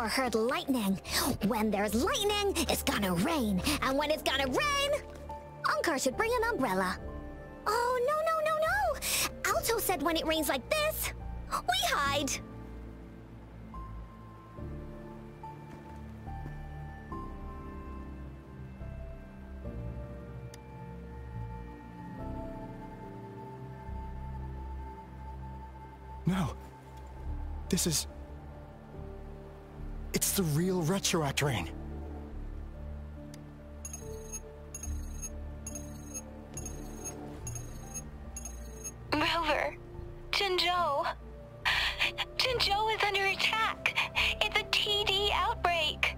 ever heard lightning? When there's lightning, it's gonna rain. And when it's gonna rain, Ankar should bring an umbrella. Oh, no, no, no, no! Alto said when it rains like this, we hide. No. This is... It's the real retroact rain. Rover, Jinzhou. Jinzhou is under attack. It's a TD outbreak.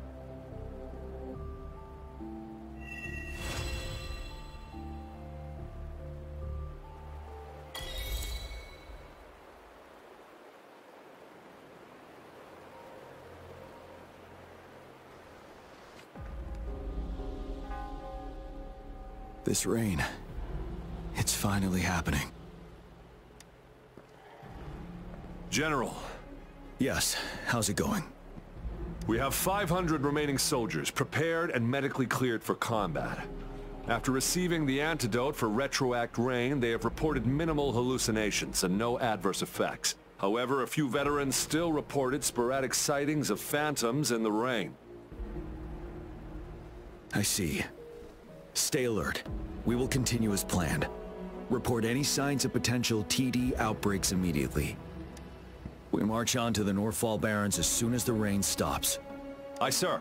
This rain, it's finally happening. General. Yes, how's it going? We have 500 remaining soldiers prepared and medically cleared for combat. After receiving the antidote for retroact rain, they have reported minimal hallucinations and no adverse effects. However, a few veterans still reported sporadic sightings of phantoms in the rain. I see. Stay alert. We will continue as planned. Report any signs of potential TD outbreaks immediately. We march on to the Northfall Barrens as soon as the rain stops. Aye, sir.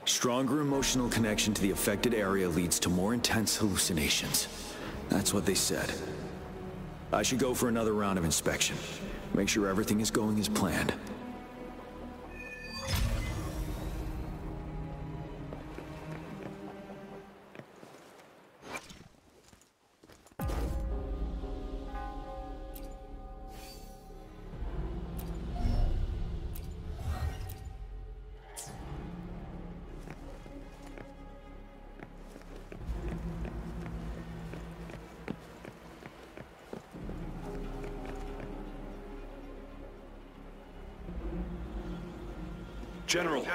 Stronger emotional connection to the affected area leads to more intense hallucinations. That's what they said. I should go for another round of inspection. Make sure everything is going as planned. General,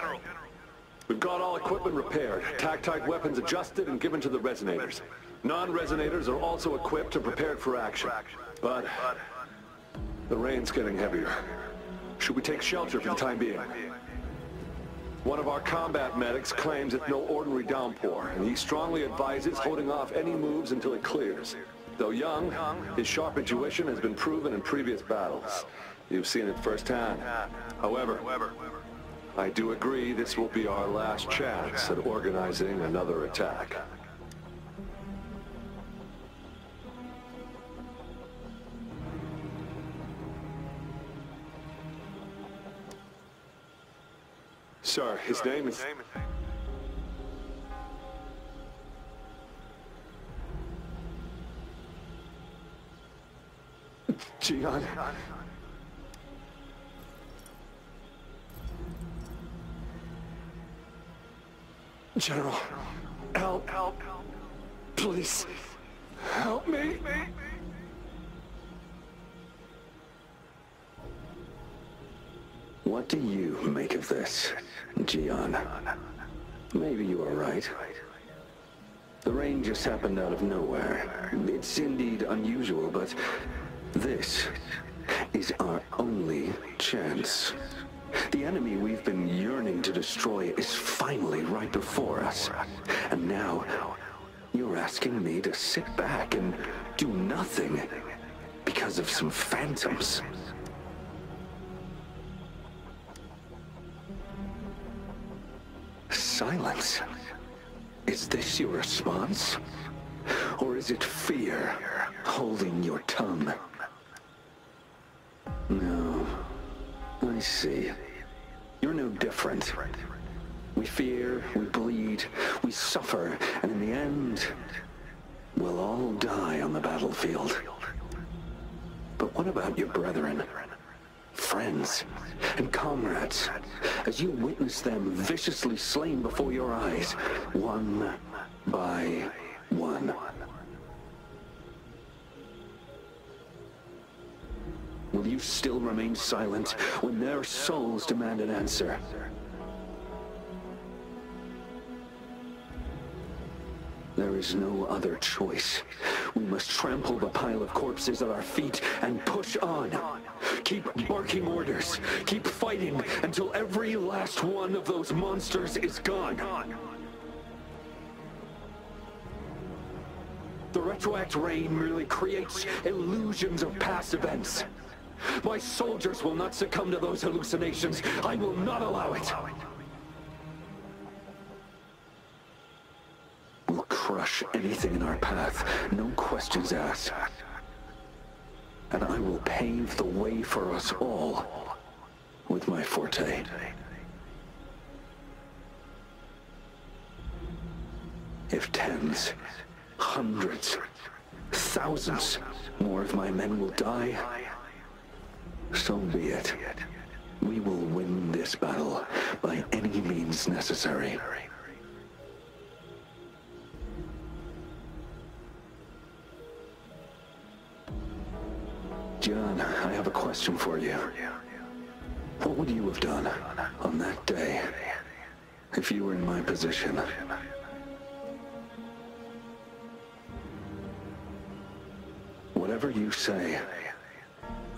we've got all equipment repaired, tactite weapons adjusted and given to the resonators. Non-resonators are also equipped and prepared for action. But the rain's getting heavier. Should we take shelter for the time being? One of our combat medics claims it's no ordinary downpour, and he strongly advises holding off any moves until it clears. Though young, his sharp intuition has been proven in previous battles. You've seen it firsthand. However, I do agree this will be our last chance at organizing another attack. Sir, his name is... Jian. General, help, please, help me. What do you make of this, Jian? Maybe you are right. The rain just happened out of nowhere. It's indeed unusual, but this is our only chance. The enemy we've been yearning to destroy is finally right before us. And now, you're asking me to sit back and do nothing because of some phantoms. Silence. Is this your response? Or is it fear holding your tongue? No. I see. You're no different. We fear, we bleed, we suffer, and in the end, we'll all die on the battlefield. But what about your brethren, friends, and comrades, as you witness them viciously slain before your eyes, one by one? Will you still remain silent when their souls demand an answer? There is no other choice. We must trample the pile of corpses at our feet and push on. Keep barking orders. Keep fighting until every last one of those monsters is gone. The retroact rain merely creates illusions of past events. My soldiers will not succumb to those hallucinations. I will not allow it. We'll crush anything in our path, no questions asked. And I will pave the way for us all with my forte. If tens, hundreds, thousands more of my men will die, so be it. We will win this battle by any means necessary. John, I have a question for you. What would you have done on that day if you were in my position? Whatever you say,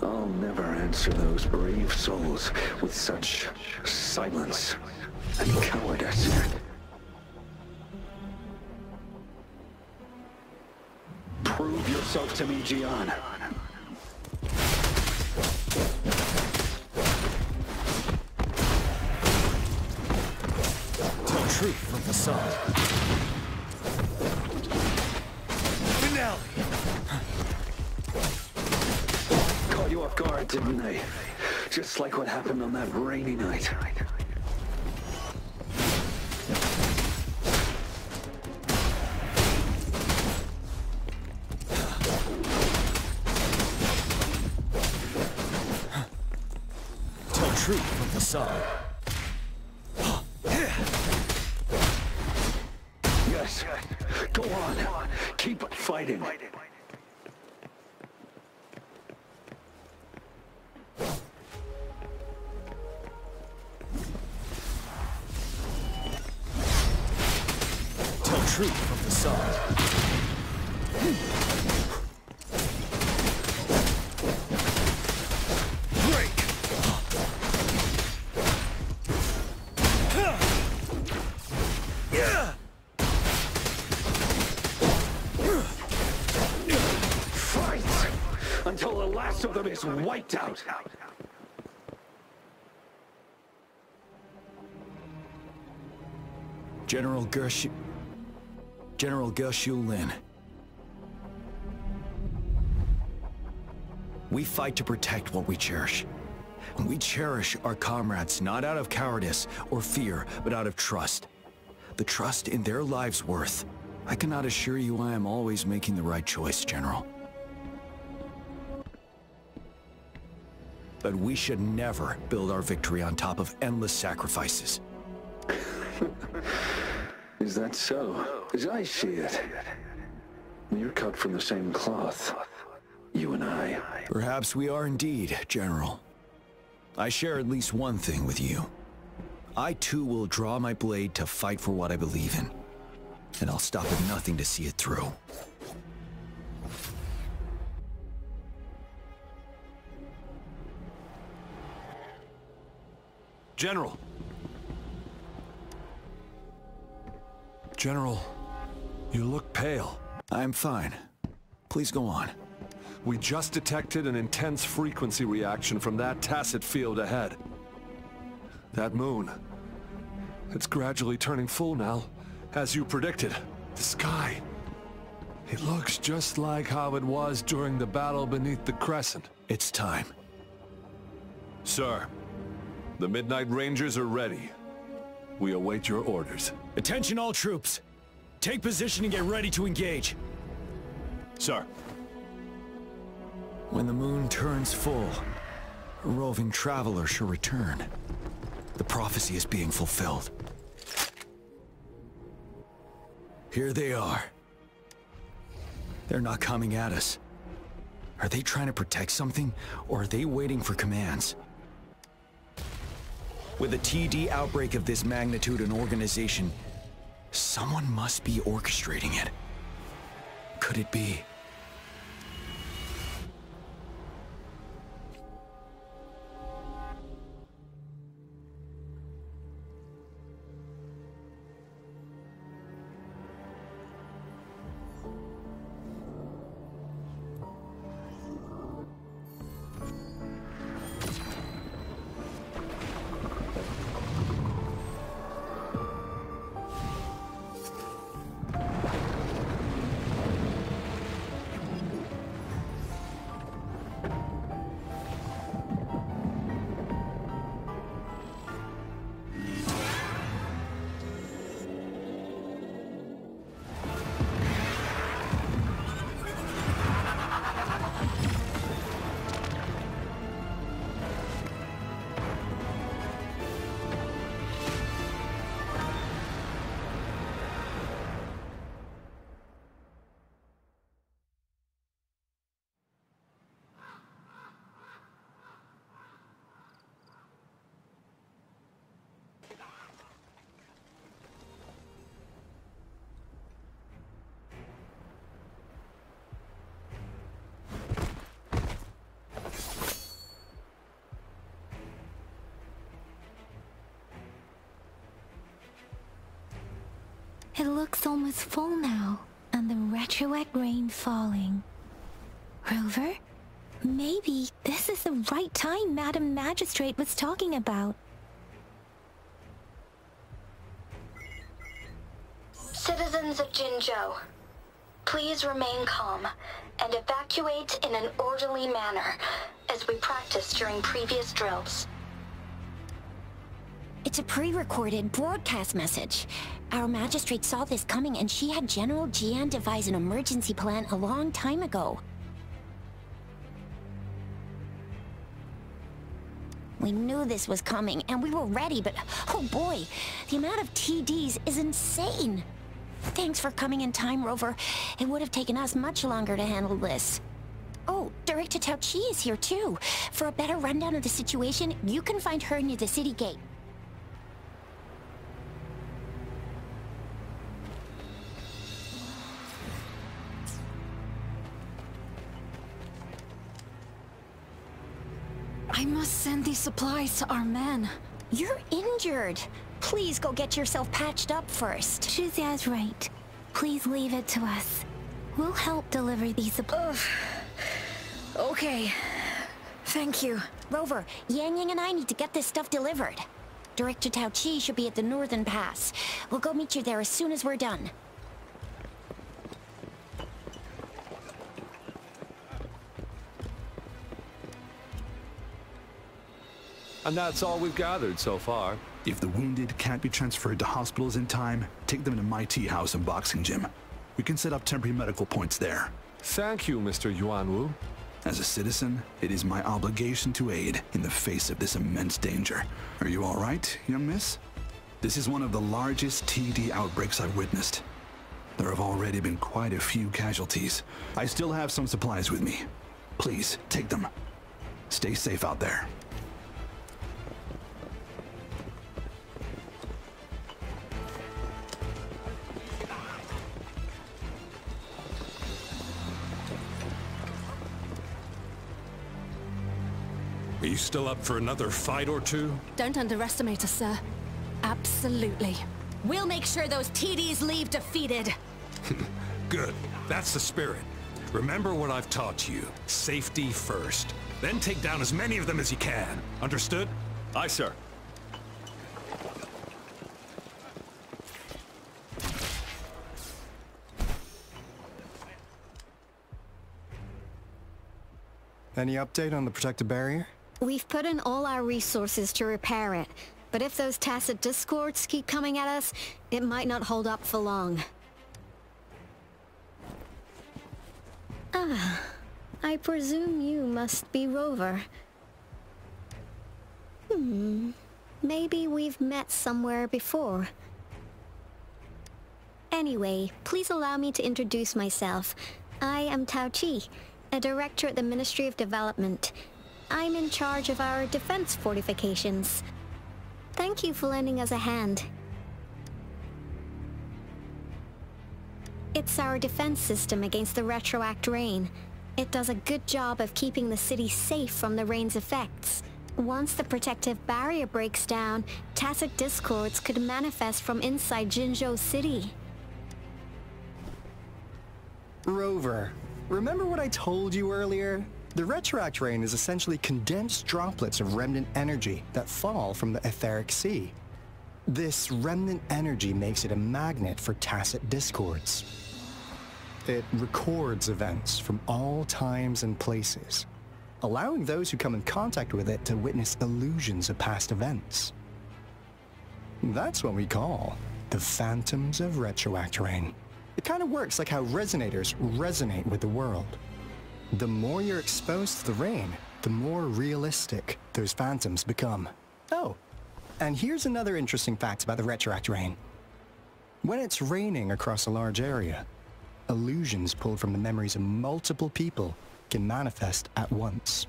I'll never answer those brave souls with such silence and cowardice. Prove yourself to me, Gian. Tell truth from facade. Finale! Caught you off guard, didn't they? Just like what happened on that rainy night. Tell truth from facade. Yes, go on. Keep fighting. Truth from facade. Break! Fight! Until the last of them is wiped out! General Gershu Lin. We fight to protect what we cherish. And we cherish our comrades not out of cowardice or fear, but out of trust. The trust in their lives' worth. I cannot assure you I am always making the right choice, General. But we should never build our victory on top of endless sacrifices. Is that so? As I see it, you're cut from the same cloth, you and I. Perhaps we are indeed, General. I share at least one thing with you. I too will draw my blade to fight for what I believe in. And I'll stop at nothing to see it through. General! General, you look pale. I'm fine. Please go on. We just detected an intense frequency reaction from that tacit field ahead. That moon. It's gradually turning full now, as you predicted. The sky. It looks just like how it was during the battle beneath the crescent. It's time. Sir, the Midnight Rangers are ready. We await your orders. Attention all troops. Take position and get ready to engage. Sir. When the moon turns full, a roving traveler shall return. The prophecy is being fulfilled. Here they are. They're not coming at us. Are they trying to protect something, or are they waiting for commands? With a TD outbreak of this magnitude and organization, someone must be orchestrating it. Could it be? It looks almost full now, and the retroact rain falling. Rover? Maybe this is the right time Madam Magistrate was talking about. Citizens of Jinzhou, please remain calm and evacuate in an orderly manner as we practiced during previous drills. It's a pre-recorded broadcast message. Our magistrate saw this coming and she had General Jian devise an emergency plan a long time ago. We knew this was coming and we were ready, but oh boy, the amount of TDs is insane. Thanks for coming in time, Rover. It would have taken us much longer to handle this. Oh, Director Tao Chi is here too. For a better rundown of the situation, you can find her near the city gate. I must send these supplies to our men. You're injured. Please go get yourself patched up first. Shixia's right. Please leave it to us. We'll help deliver these supplies. Okay. Thank you. Rover, Yang Yang and I need to get this stuff delivered. Director Tao Chi should be at the Northern Pass. We'll go meet you there as soon as we're done. And that's all we've gathered so far. If the wounded can't be transferred to hospitals in time, take them to my tea house and boxing gym. We can set up temporary medical points there. Thank you, Mr. Yuanwu. As a citizen, it is my obligation to aid in the face of this immense danger. Are you all right, young miss? This is one of the largest TD outbreaks I've witnessed. There have already been quite a few casualties. I still have some supplies with me. Please, take them. Stay safe out there. Are you still up for another fight or two? Don't underestimate us, sir. Absolutely. We'll make sure those TDs leave defeated. Good. That's the spirit. Remember what I've taught you. Safety first. Then take down as many of them as you can. Understood? Aye, sir. Any update on the protective barrier? We've put in all our resources to repair it, but if those tacit discords keep coming at us, it might not hold up for long. Ah, I presume you must be Rover. Maybe we've met somewhere before. Anyway, please allow me to introduce myself. I am Tao Chi. a director at the Ministry of Development. I'm in charge of our defense fortifications. Thank you for lending us a hand. It's our defense system against the retroact rain. It does a good job of keeping the city safe from the rain's effects. Once the protective barrier breaks down, tacit discords could manifest from inside Jinzhou City. Rover, remember what I told you earlier? The retroact rain is essentially condensed droplets of remnant energy that fall from the etheric sea. This remnant energy makes it a magnet for tacit discords. It records events from all times and places, allowing those who come in contact with it to witness illusions of past events. That's what we call the phantoms of retroact rain. It kind of works like how resonators resonate with the world. The more you're exposed to the rain, the more realistic those phantoms become. Oh, and here's another interesting fact about the retroact rain. When it's raining across a large area, illusions pulled from the memories of multiple people can manifest at once.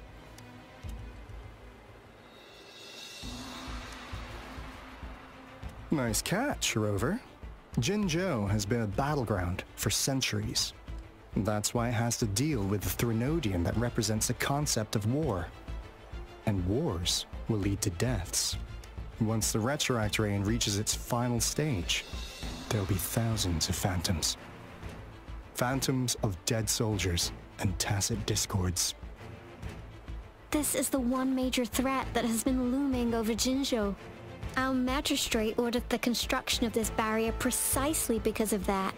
Nice catch, Rover. Jinzhou has been a battleground for centuries. That's why it has to deal with the Threnodian that represents the concept of war. And wars will lead to deaths. Once the retroact rain reaches its final stage, there'll be thousands of phantoms. Phantoms of dead soldiers and tacit discords. This is the one major threat that has been looming over Jinzhou. Our magistrate ordered the construction of this barrier precisely because of that.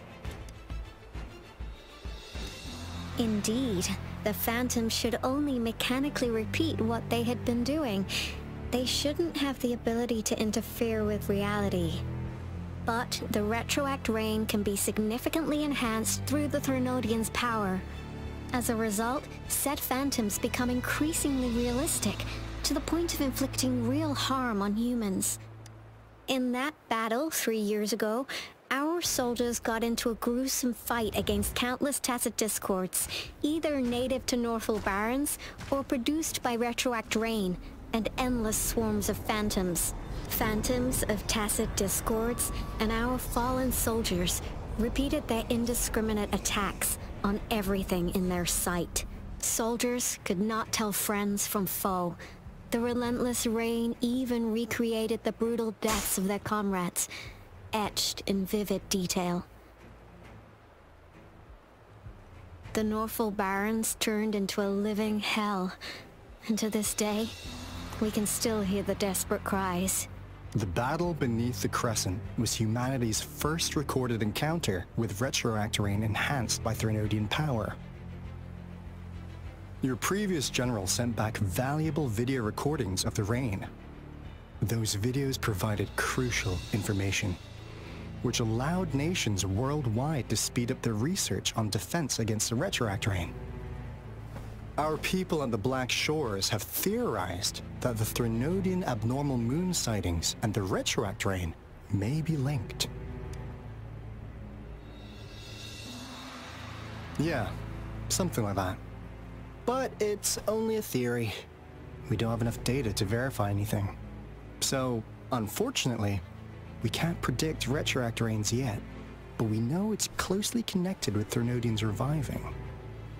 Indeed, the phantoms should only mechanically repeat what they had been doing. They shouldn't have the ability to interfere with reality. But the retroact rain can be significantly enhanced through the Threnodian's power. As a result, said phantoms become increasingly realistic, to the point of inflicting real harm on humans. In that battle 3 years ago, our soldiers got into a gruesome fight against countless tacit discords, either native to Northfall Barrens or produced by retroact rain, and endless swarms of phantoms. Phantoms of tacit discords and our fallen soldiers repeated their indiscriminate attacks on everything in their sight. Soldiers could not tell friends from foe. The relentless rain even recreated the brutal deaths of their comrades, etched in vivid detail. The Northfall Barrens turned into a living hell, and to this day, we can still hear the desperate cries. The battle beneath the Crescent was humanity's first recorded encounter with retroact rain enhanced by Threnodian power. Your previous general sent back valuable video recordings of the rain. Those videos provided crucial information, which allowed nations worldwide to speed up their research on defense against the retroact rain. Our people on the Black Shores have theorized that the Threnodian abnormal moon sightings and the retroact rain may be linked. Yeah, something like that. But it's only a theory. We don't have enough data to verify anything. So, unfortunately, we can't predict retroact rains yet, but we know it's closely connected with Threnodians reviving.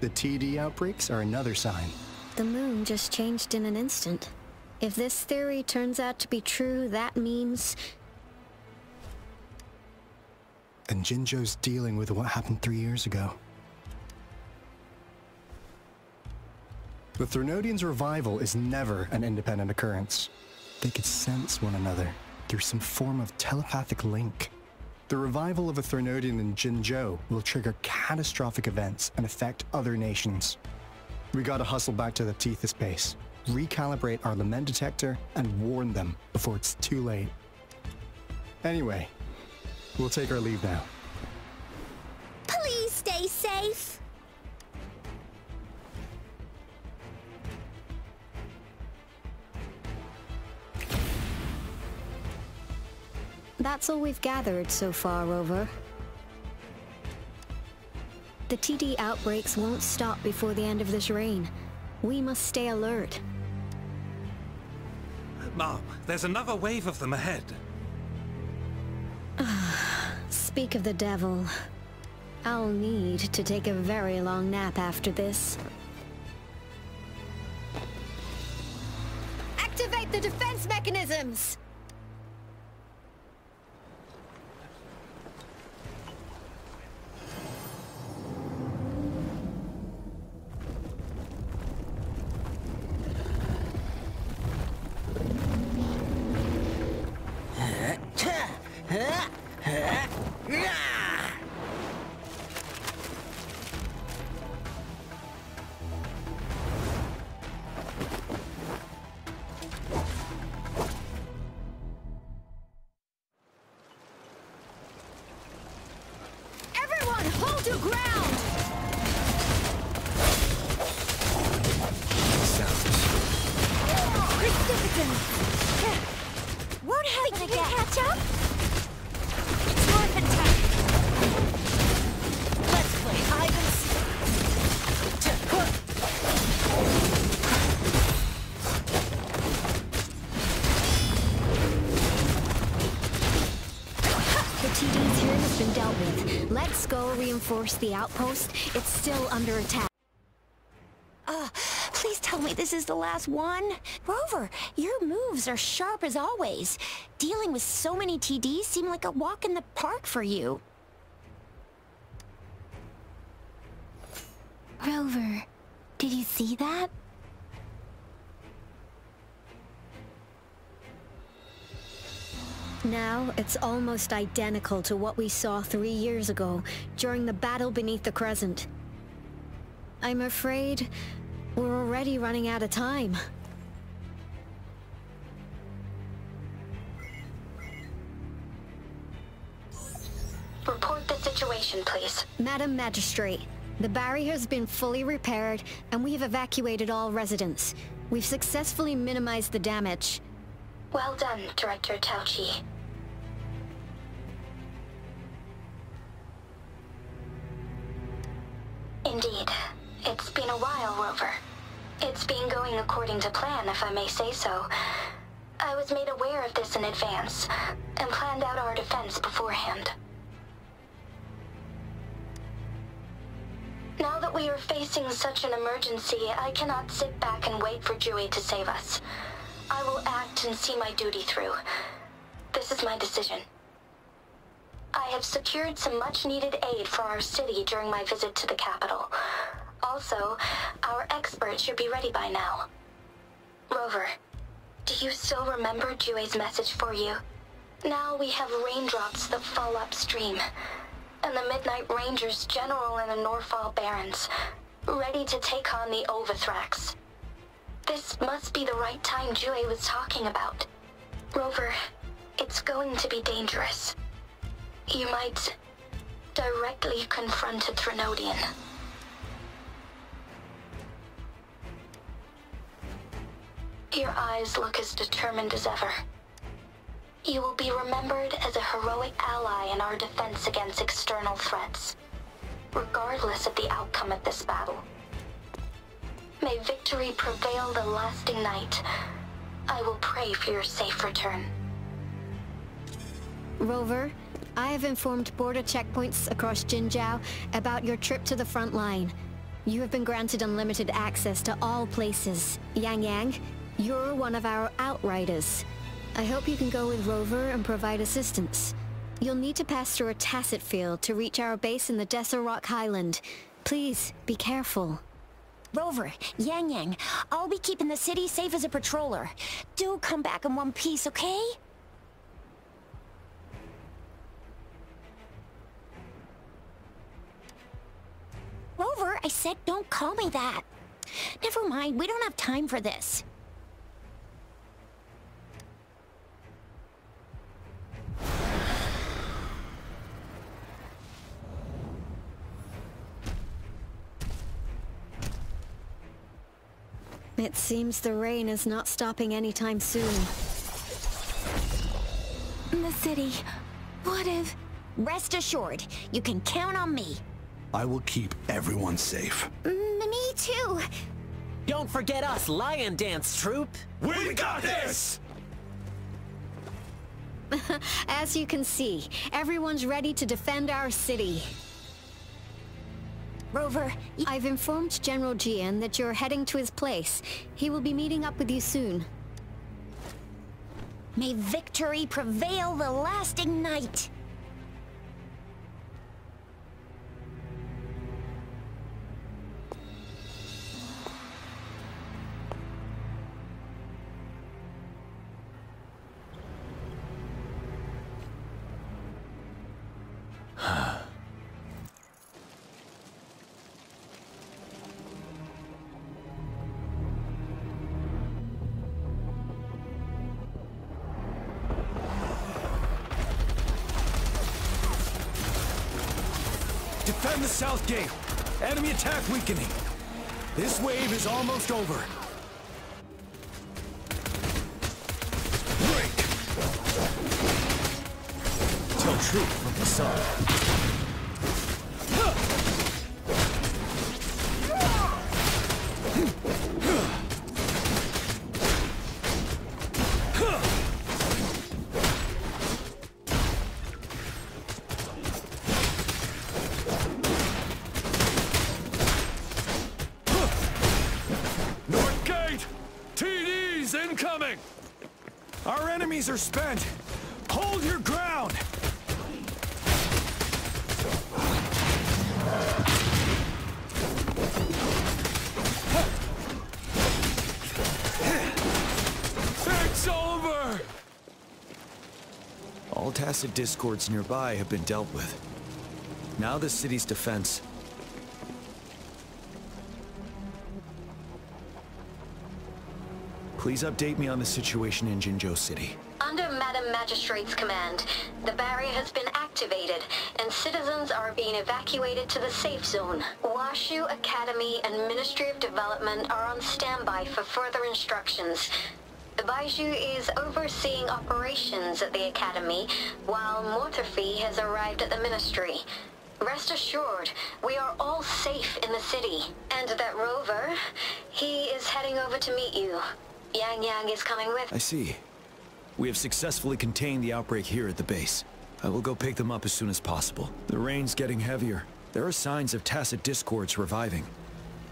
The TD outbreaks are another sign. The moon just changed in an instant. If this theory turns out to be true, that means... And Jinzhou's dealing with what happened 3 years ago. The Threnodians' revival is never an independent occurrence. They could sense one another through some form of telepathic link. The revival of a Threnodian in Jinzhou will trigger catastrophic events and affect other nations. We gotta hustle back to the Tethys base, recalibrate our lament detector, and warn them before it's too late. Anyway, we'll take our leave now. Please stay safe. That's all we've gathered so far, Rover. The TD outbreaks won't stop before the end of this reign. We must stay alert. Mom, there's another wave of them ahead. Speak of the devil. I'll need to take a very long nap after this. Activate the defense mechanisms! Everyone, hold your ground! Won't happen again. Catch up? It's worth attack. Let's play hide and The TDs here has been dealt with. Let's go reinforce the outpost. It's still under attack. Please tell me this is the last one. Rover, your moves are sharp as always. Dealing with so many TDs seemed like a walk in the park for you. Rover, did you see that? Now, it's almost identical to what we saw 3 years ago, during the battle beneath the Crescent. I'm afraid we're already running out of time. Report the situation, please. Madam Magistrate, the barrier has been fully repaired, and we have evacuated all residents. We've successfully minimized the damage. Well done, Director Tauchi. Indeed. It's been a while, Rover. It's been going according to plan, if I may say so. I was made aware of this in advance, and planned out our defense beforehand. Now that we are facing such an emergency, I cannot sit back and wait for Dewey to save us. I will act and see my duty through. This is my decision. I have secured some much-needed aid for our city during my visit to the capital. Also, our experts should be ready by now. Rover, do you still remember Dewey's message for you? Now we have raindrops that fall upstream, and the Midnight Rangers General in the Norfall Barrens, ready to take on the Overthrax. This must be the right time Dewey was talking about. Rover, it's going to be dangerous. You might directly confront a Trinodian. Your eyes look as determined as ever. You will be remembered as a heroic ally in our defense against external threats, regardless of the outcome of this battle. May victory prevail the lasting night. I will pray for your safe return. Rover, I have informed border checkpoints across Jinzhou about your trip to the front line. You have been granted unlimited access to all places. Yang Yang, you're one of our outriders. I hope you can go with Rover and provide assistance. You'll need to pass through a tacit field to reach our base in the Desert Rock Highland. Please, be careful. Rover, Yang Yang, I'll be keeping the city safe as a patroller. Do come back in one piece, okay? Rover, I said don't call me that. Never mind, we don't have time for this. It seems the rain is not stopping anytime soon. The city. What if... Rest assured, you can count on me. I will keep everyone safe. Me too. Don't forget us, Lion Dance Troupe! We got this! As you can see, everyone's ready to defend our city. Rover, I've informed General Jian that you're heading to his place. He will be meeting up with you soon. may victory prevail the lasting night. Defend the south gate. Enemy attack weakening. This wave is almost over. Break! Tell truth from the sun. Incoming! Our enemies are spent! Hold your ground! It's over! All tacit discords nearby have been dealt with. Now the city's defense. Please update me on the situation in Jinzhou City. Under Madam Magistrate's command, the barrier has been activated, and citizens are being evacuated to the safe zone. Washu Academy and Ministry of Development are on standby for further instructions. The Baiju is overseeing operations at the Academy, while Mortherfee has arrived at the Ministry. Rest assured, we are all safe in the city. And that rover, he is heading over to meet you. Yang Yang is coming with. I see. We have successfully contained the outbreak here at the base. I will go pick them up as soon as possible. The rain's getting heavier. There are signs of tacit discords reviving.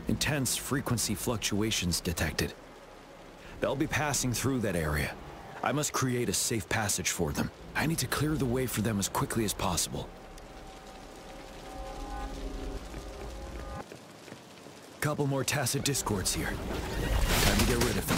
Intense frequency fluctuations detected. They'll be passing through that area. I must create a safe passage for them. I need to clear the way for them as quickly as possible. Couple more tacit discords here. Time to get rid of them.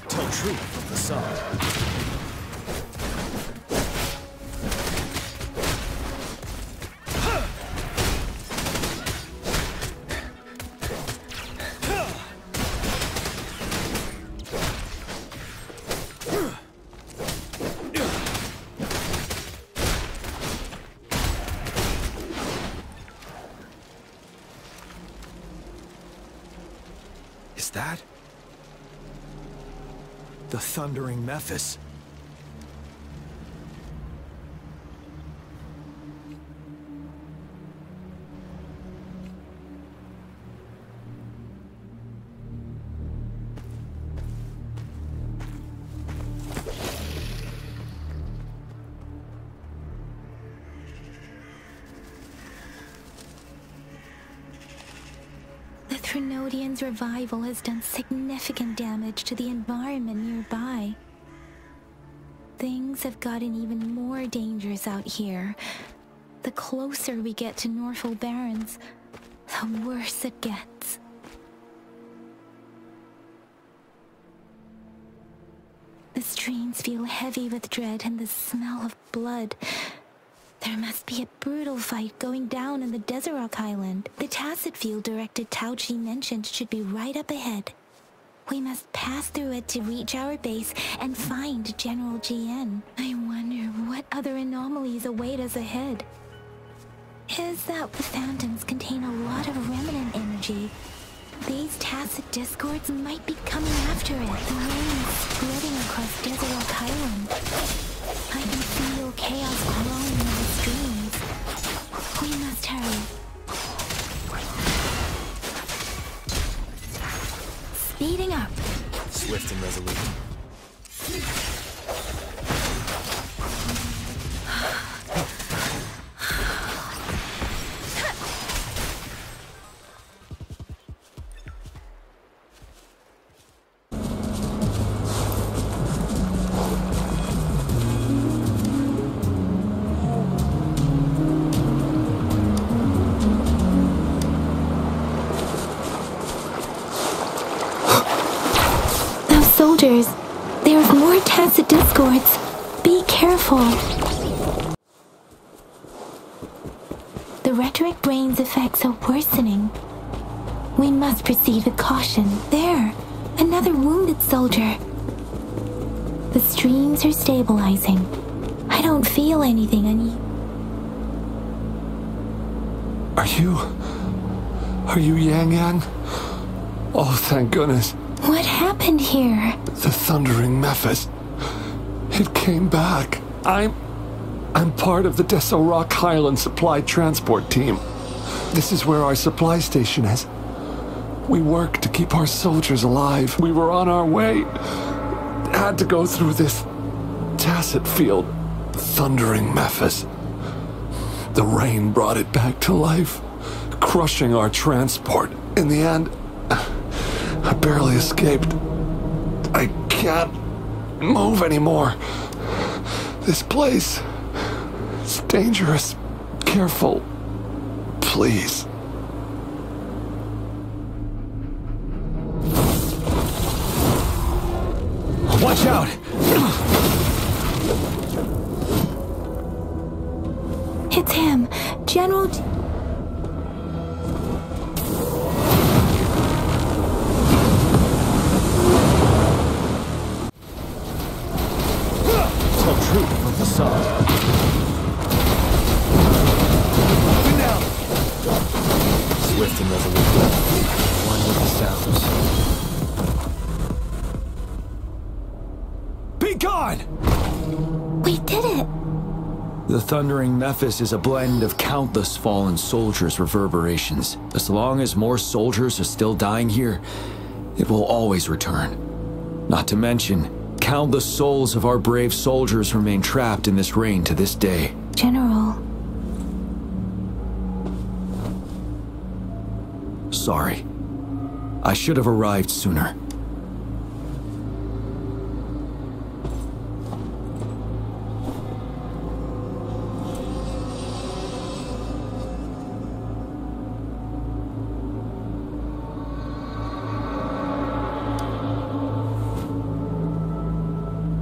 Tell truth from the sun. Is that the thundering Mephis? The Trinodian's revival has done significant damage to the environment nearby. Things have gotten even more dangerous out here. The closer we get to Norfolk Barrens, the worse it gets. The streams feel heavy with dread and the smell of blood. There must be a brutal fight going down in the Desert Rock Island. The tacit field directed Tao Chi mentioned should be right up ahead. We must pass through it to reach our base and find General Jian. I wonder what other anomalies await us ahead. is that the phantoms contain a lot of remnant energy. These tacit discords might be coming after it. The rain is spreading across Desert Rock Island. I can feel chaos growing in the streams. We must hurry. Speeding up. Swift and resolute. Soldiers, there's more tacit discords. Be careful. The rhetoric brain's effects are worsening. We must proceed with caution. There, another wounded soldier. The streams are stabilizing. I don't feel anything Are you Yang Yang? Oh, thank goodness. What happened here? The Thundering Mephis. It came back. I'm part of the Desert Rock Highland supply transport team. This is where our supply station is. We work to keep our soldiers alive. We were on our way. Had to go through this tacit field. Thundering Mephis. The rain brought it back to life, crushing our transport. In the end, I barely escaped. I can't move anymore. This place is dangerous. Careful, please. Watch out! It's him, General... Troop from the sun. Moving now. Swift and resolute. One with the sounds. Be gone! We did it! The Thundering Mephis is a blend of countless fallen soldiers' reverberations. As long as more soldiers are still dying here, it will always return. Not to mention, countless souls of our brave soldiers remain trapped in this rain to this day. General. Sorry. I should have arrived sooner.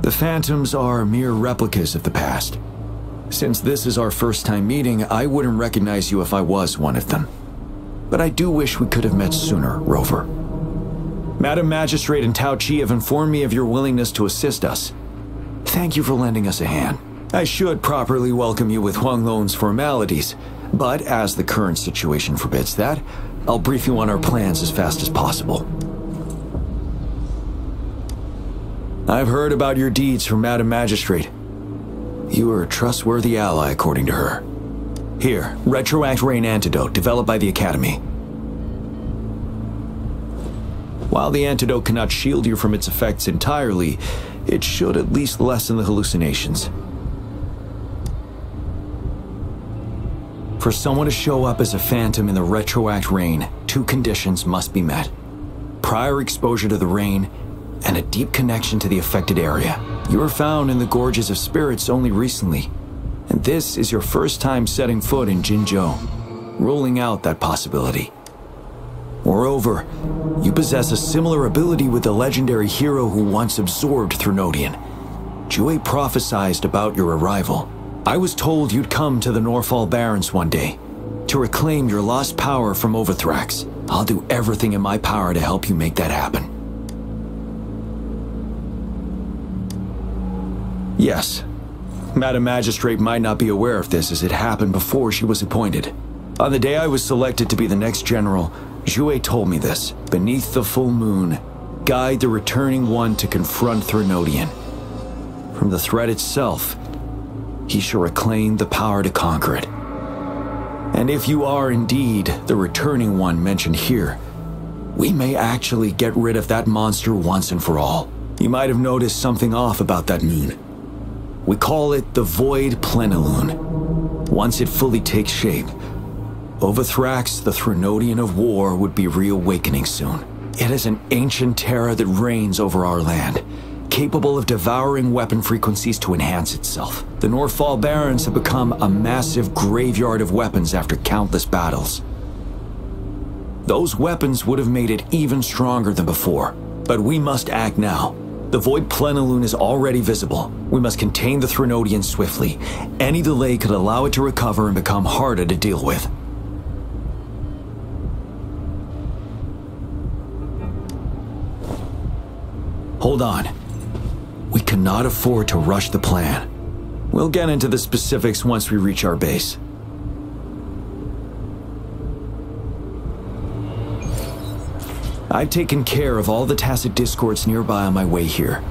The Phantoms are mere replicas of the past. Since this is our first time meeting, I wouldn't recognize you if I was one of them. But I do wish we could have met sooner, Rover. Madam Magistrate and Tao Chi have informed me of your willingness to assist us. Thank you for lending us a hand. I should properly welcome you with Huang Lon's formalities, but as the current situation forbids that, I'll brief you on our plans as fast as possible. I've heard about your deeds from Madam Magistrate. You are a trustworthy ally, according to her. Here, Retroact Rain Antidote, developed by the Academy. While the antidote cannot shield you from its effects entirely, it should at least lessen the hallucinations. For someone to show up as a phantom in the Retroact Rain, 2 conditions must be met. Prior exposure to the rain, and a deep connection to the affected area. You were found in the Gorges of Spirits only recently, and this is your first time setting foot in Jinzhou, ruling out that possibility. Moreover, you possess a similar ability with the legendary hero who once absorbed Threnodian. Jue prophesied about your arrival. I was told you'd come to the Norfall Barrens one day, to reclaim your lost power from Overthrax. I'll do everything in my power to help you make that happen. Yes, Madam Magistrate might not be aware of this as it happened before she was appointed. On the day I was selected to be the next general, Jue told me this. Beneath the full moon, guide the returning one to confront Threnodian. From the threat itself, he shall reclaim the power to conquer it. And if you are indeed the returning one mentioned here, we may actually get rid of that monster once and for all. You might have noticed something off about that moon. We call it the Void Plenilune. Once it fully takes shape, Overthrax, the Threnodian of war, would be reawakening soon. It is an ancient terror that reigns over our land, capable of devouring weapon frequencies to enhance itself. The Northfall Barrens have become a massive graveyard of weapons after countless battles. Those weapons would have made it even stronger than before, but we must act now. The Void Plenilune is already visible. We must contain the Threnodian swiftly. Any delay could allow it to recover and become harder to deal with. Hold on. We cannot afford to rush the plan. We'll get into the specifics once we reach our base. I've taken care of all the tacit discords nearby on my way here.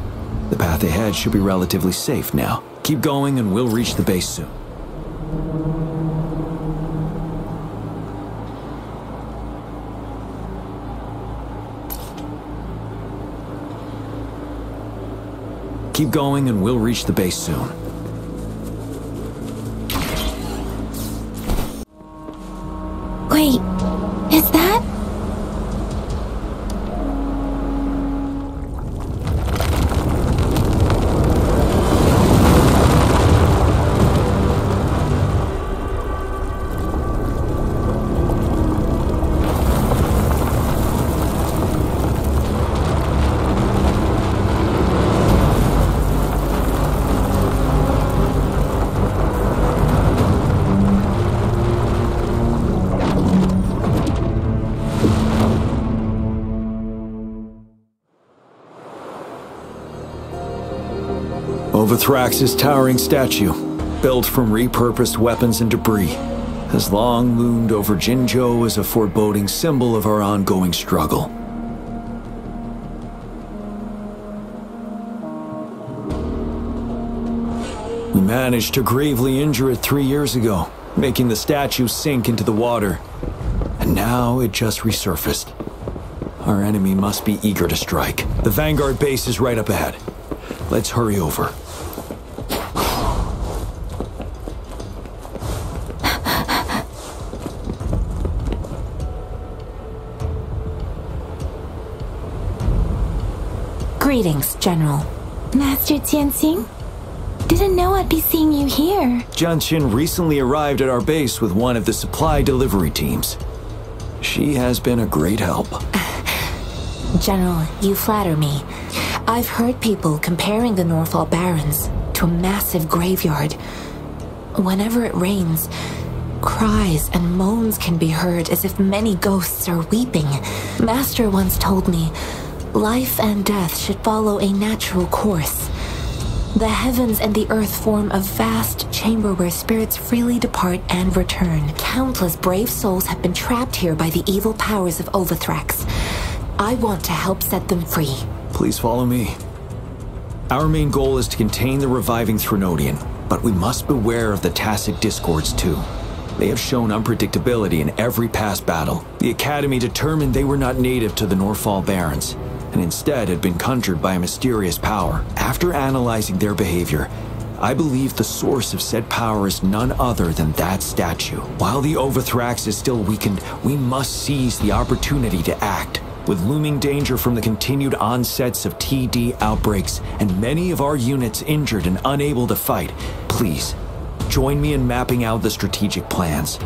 The path ahead should be relatively safe now. Keep going and we'll reach the base soon. Keep going and we'll reach the base soon. Wait, is that? Overthrax's towering statue, built from repurposed weapons and debris, has long loomed over Jinzhou as a foreboding symbol of our ongoing struggle. We managed to gravely injure it 3 years ago, making the statue sink into the water. And now it just resurfaced. Our enemy must be eager to strike. The Vanguard base is right up ahead. Let's hurry over. Greetings, General. Master Tianxing? Didn't know I'd be seeing you here. Jianqin recently arrived at our base with one of the supply delivery teams. She has been a great help. General, you flatter me. I've heard people comparing the Northfall Barrens to a massive graveyard. Whenever it rains, cries and moans can be heard as if many ghosts are weeping. Master once told me, life and death should follow a natural course. The heavens and the earth form a vast chamber where spirits freely depart and return. Countless brave souls have been trapped here by the evil powers of Overthrax. I want to help set them free. Please follow me. Our main goal is to contain the reviving Threnodian, but we must beware of the tacit discords too. They have shown unpredictability in every past battle. The Academy determined they were not native to the Northfall Barrens, and instead had been conjured by a mysterious power. After analyzing their behavior, I believe the source of said power is none other than that statue. While the Overthrax is still weakened, we must seize the opportunity to act. With looming danger from the continued onsets of TD outbreaks and many of our units injured and unable to fight, please, join me in mapping out the strategic plans.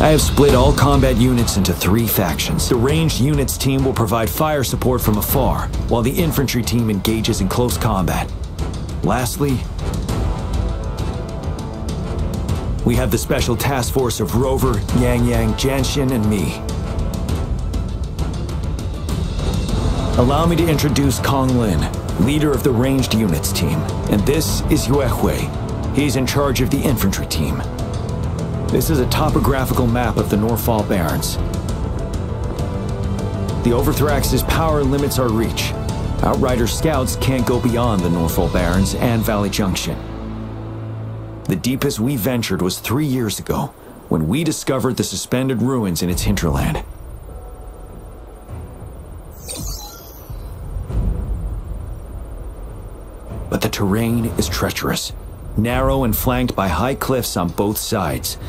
I have split all combat units into 3 factions. The ranged units team will provide fire support from afar, while the infantry team engages in close combat. Lastly, we have the special task force of Rover, Yang Yang, Janshin, and me. Allow me to introduce Kong Lin, leader of the ranged units team. And this is Yue Hui. He's in charge of the infantry team. This is a topographical map of the Norfall Barrens. The Overthrax's power limits our reach. Outrider scouts can't go beyond the Norfall Barrens and Valley Junction. The deepest we ventured was 3 years ago, when we discovered the suspended ruins in its hinterland. But the terrain is treacherous, narrow and flanked by high cliffs on both sides,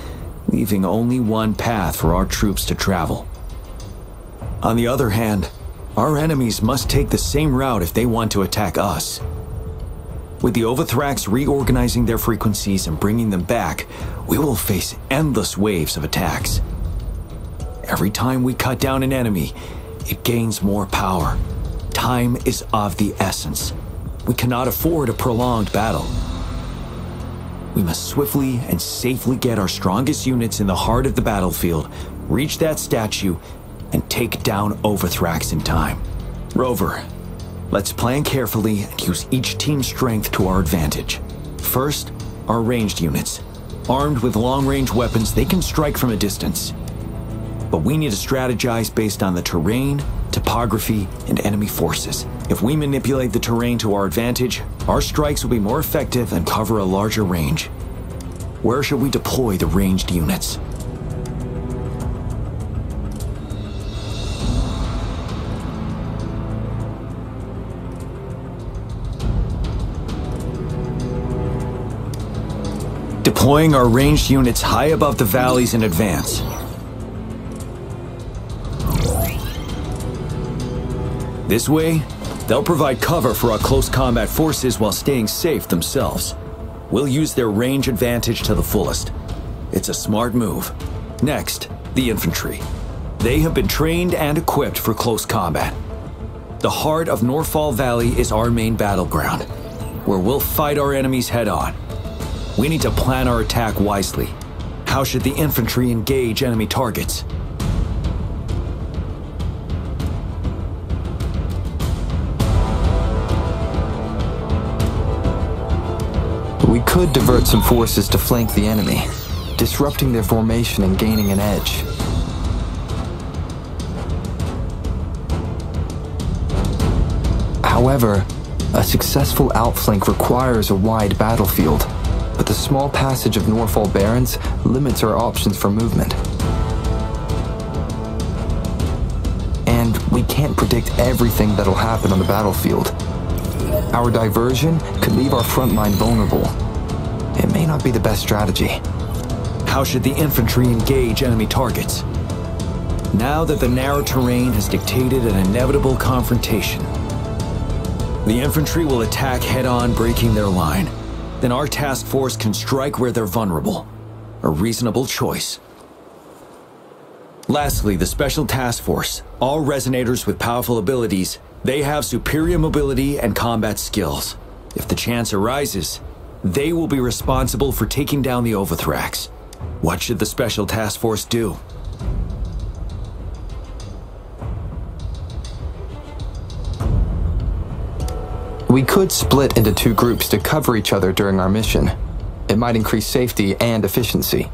leaving only one path for our troops to travel. On the other hand, our enemies must take the same route if they want to attack us. With the Overthrax reorganizing their frequencies and bringing them back, we will face endless waves of attacks. Every time we cut down an enemy, it gains more power. Time is of the essence. We cannot afford a prolonged battle. We must swiftly and safely get our strongest units in the heart of the battlefield, reach that statue, and take down Overthrax in time. Rover, let's plan carefully and use each team's strength to our advantage. First, our ranged units. Armed with long-range weapons, they can strike from a distance. But we need to strategize based on the terrain, topography, and enemy forces. If we manipulate the terrain to our advantage, our strikes will be more effective and cover a larger range. Where should we deploy the ranged units? Deploying our ranged units high above the valleys in advance. This way, they'll provide cover for our close combat forces while staying safe themselves. We'll use their range advantage to the fullest. It's a smart move. Next, the infantry. They have been trained and equipped for close combat. The heart of Norfall Valley is our main battleground, where we'll fight our enemies head-on. We need to plan our attack wisely. How should the infantry engage enemy targets? We could divert some forces to flank the enemy, disrupting their formation and gaining an edge. However, a successful outflank requires a wide battlefield, but the small passage of Norfall Barrens limits our options for movement. And we can't predict everything that'll happen on the battlefield. Our diversion could leave our front line vulnerable. It may not be the best strategy. How should the infantry engage enemy targets? Now that the narrow terrain has dictated an inevitable confrontation, the infantry will attack head-on, breaking their line. Then our task force can strike where they're vulnerable. A reasonable choice. Lastly, the Special Task Force. All resonators with powerful abilities, they have superior mobility and combat skills. If the chance arises, they will be responsible for taking down the Overthrax. What should the Special Task Force do? We could split into 2 groups to cover each other during our mission. It might increase safety and efficiency.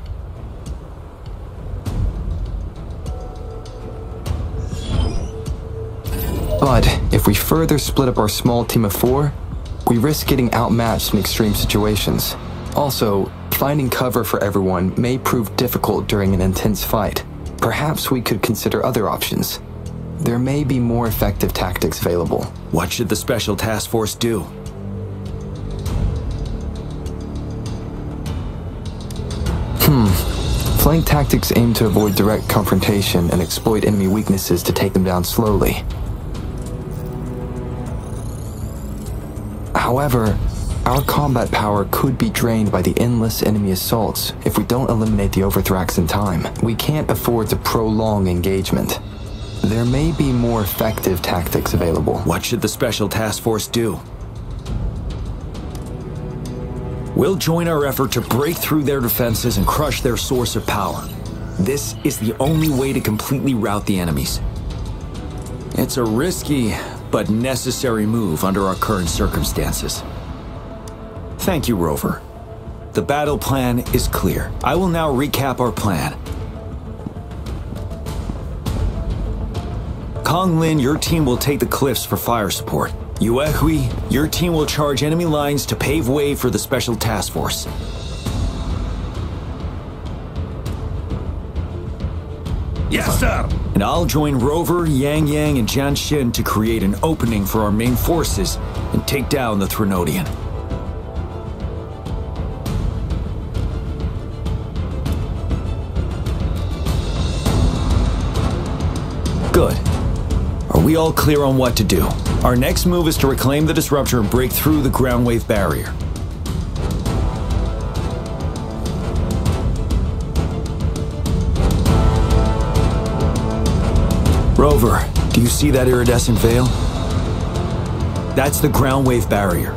But if we further split up our small team of 4, we risk getting outmatched in extreme situations. Also, finding cover for everyone may prove difficult during an intense fight. Perhaps we could consider other options. There may be more effective tactics available. What should the Special Task Force do? Flank tactics aim to avoid direct confrontation and exploit enemy weaknesses to take them down slowly. However, Our combat power could be drained by the endless enemy assaults if we don't eliminate the Overthrax in time. We can't afford to prolong engagement. There may be more effective tactics available. What should the Special Task Force do? We'll join our effort to break through their defenses and crush their source of power. This is the only way to completely rout the enemies. It's a risky but necessary move under our current circumstances. Thank you, Rover. The battle plan is clear. I will now recap our plan. Kong Lin, your team will take the cliffs for fire support. Yuehui, your team will charge enemy lines to pave way for the Special Task Force. Yes, sir! And I'll join Rover, Yang Yang, and Jian Xin to create an opening for our main forces and take down the Threnodian. Good. Are we all clear on what to do? Our next move is to reclaim the disruptor and break through the ground wave barrier. Rover, do you see that iridescent veil? That's the ground wave barrier.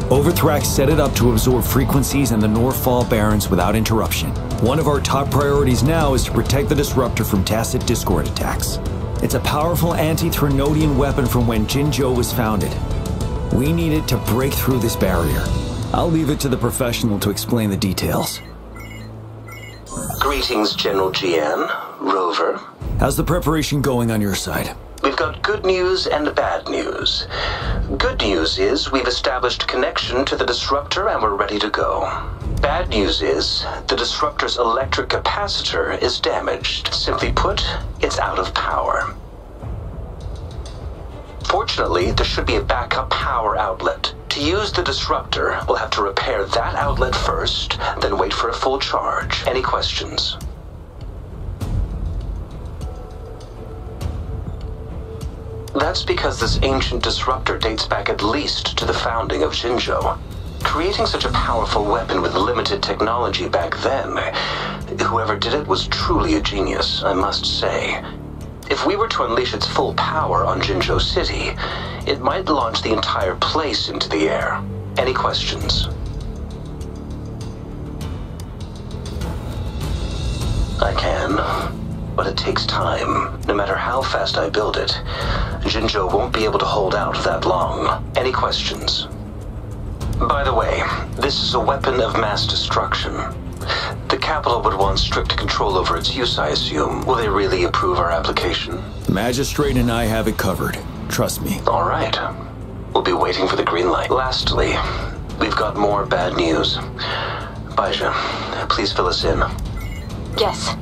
Overthrax set it up to absorb frequencies in the Northfall Barrens without interruption. One of our top priorities now is to protect the disruptor from tacit discord attacks. It's a powerful anti-Threnodian weapon from when Jinzhou was founded. We need it to break through this barrier. I'll leave it to the professional to explain the details. Greetings, General Jian. Rover. How's the preparation going on your side? We've got good news and bad news. Good news is we've established connection to the disruptor and we're ready to go. Bad news is the disruptor's electric capacitor is damaged. Simply put, it's out of power. Fortunately, there should be a backup power outlet. To use the disruptor, we'll have to repair that outlet first, then wait for a full charge. Any questions? That's because this ancient disruptor dates back at least to the founding of Jinzhou. Creating such a powerful weapon with limited technology back then, whoever did it was truly a genius, I must say. If we were to unleash its full power on Jinzhou City, it might launch the entire place into the air. Any questions? I can, but it takes time. No matter how fast I build it, Jinzhou won't be able to hold out that long. Any questions? By the way, this is a weapon of mass destruction. The capital would want strict control over its use, I assume. Will they really approve our application? The Magistrate and I have it covered. Trust me. All right. We'll be waiting for the green light. Lastly, we've got more bad news. Baizha, please fill us in. Yes.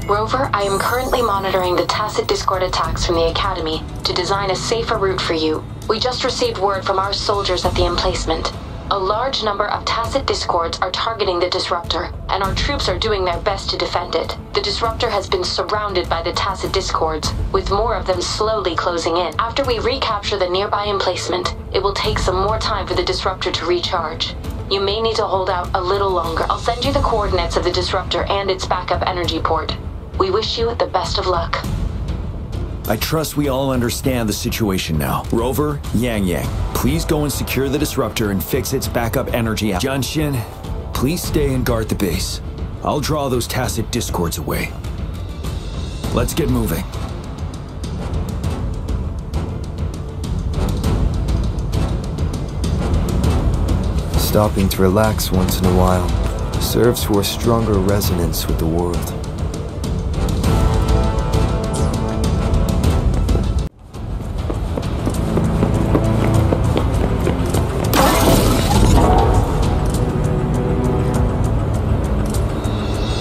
Rover, I am currently monitoring the tacit discord attacks from the Academy to design a safer route for you. We just received word from our soldiers at the emplacement. A large number of tacit discords are targeting the disruptor, and our troops are doing their best to defend it. The disruptor has been surrounded by the tacit discords, with more of them slowly closing in. After we recapture the nearby emplacement, it will take some more time for the disruptor to recharge. You may need to hold out a little longer. I'll send you the coordinates of the disruptor and its backup energy port. We wish you the best of luck. I trust we all understand the situation now. Rover, Yang Yang, please go and secure the disruptor and fix its backup energy out. Jian Xin, please stay and guard the base. I'll draw those tacit discords away. Let's get moving. Stopping to relax once in a while serves for a stronger resonance with the world.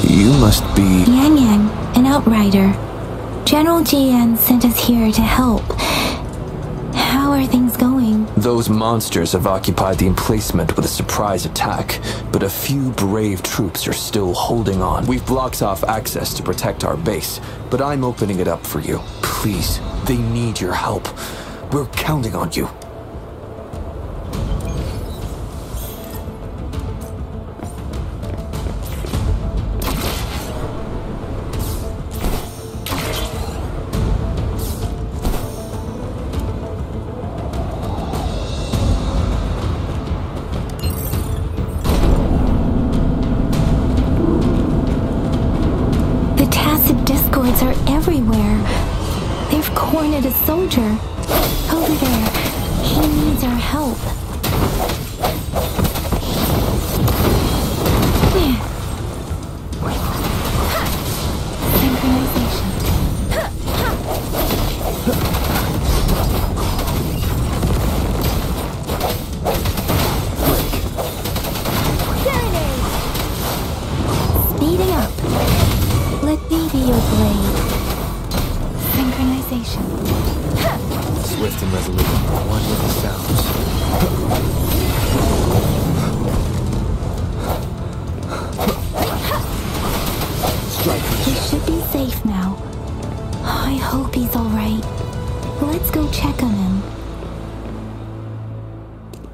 You must be... Yang Yang, an outrider. General Jian sent us here to help. How are things going? Those monsters have occupied the emplacement with a surprise attack, but a few brave troops are still holding on. We've blocked off access to protect our base, but I'm opening it up for you. Please, they need your help. We're counting on you. The tacit discords are everywhere. They've cornered a soldier. Over there. He needs our help. Synchronization. Speeding up. Let me be your blade. Synchronization. Swift and resolute, one with the sounds. He should be safe now. I hope he's alright. Let's go check on him.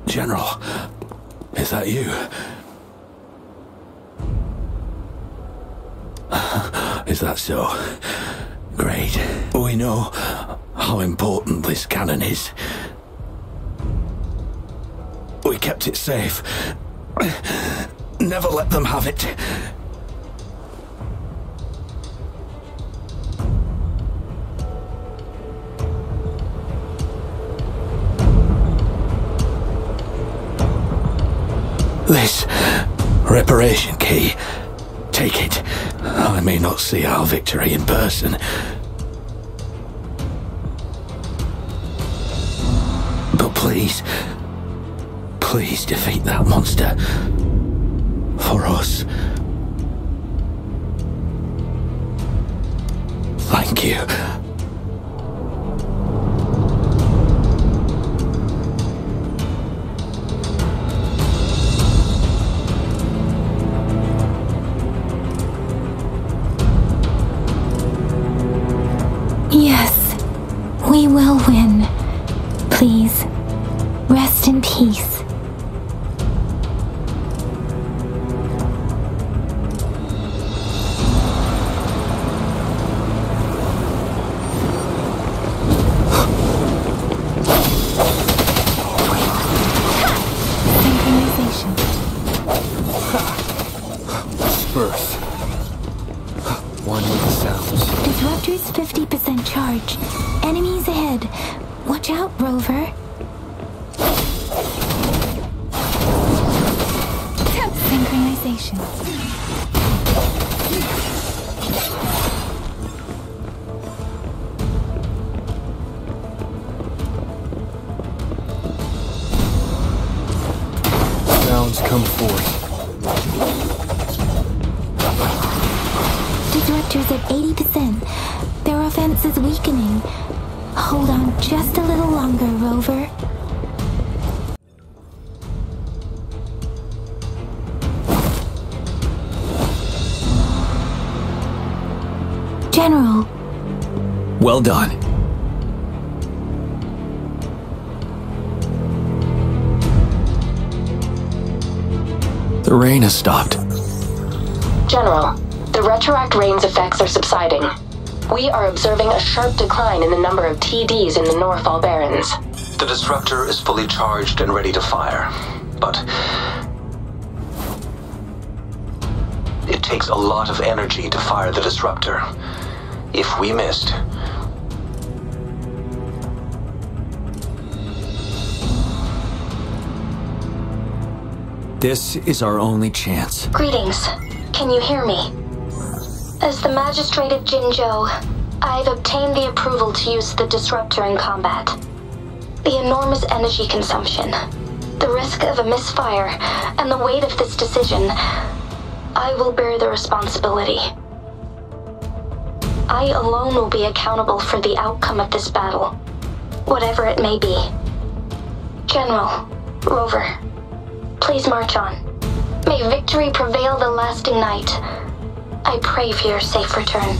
General, is that you? Is that so? Great. We know how important this cannon is. We kept it safe. Never let them have it. This reparation key. Take it. I may not see our victory in person. But please, please defeat that monster. For us. Thank you. Yes, we will win. Please, rest in peace. Synchronization. Disperse. One with the sounds. Disruptor's 50% charge. Enemies ahead. Watch out, Rover. Synchronization. Sounds come forth. Disruptor's at 80%. Their offense is weakening. Hold on just a little longer, Rover. General. Well done. The rain has stopped. General, the retroact rain's effects are subsiding. We are observing a sharp decline in the number of TDs in the Norfall Barrens. The disruptor is fully charged and ready to fire, but it takes a lot of energy to fire the disruptor. If we missed, this is our only chance. Greetings. Can you hear me? As the Magistrate of Jinzhou, I've obtained the approval to use the disruptor in combat. The enormous energy consumption, the risk of a misfire, and the weight of this decision, I will bear the responsibility. I alone will be accountable for the outcome of this battle, whatever it may be. General, Rover, please march on. May victory prevail the lasting night. I pray for your safe return.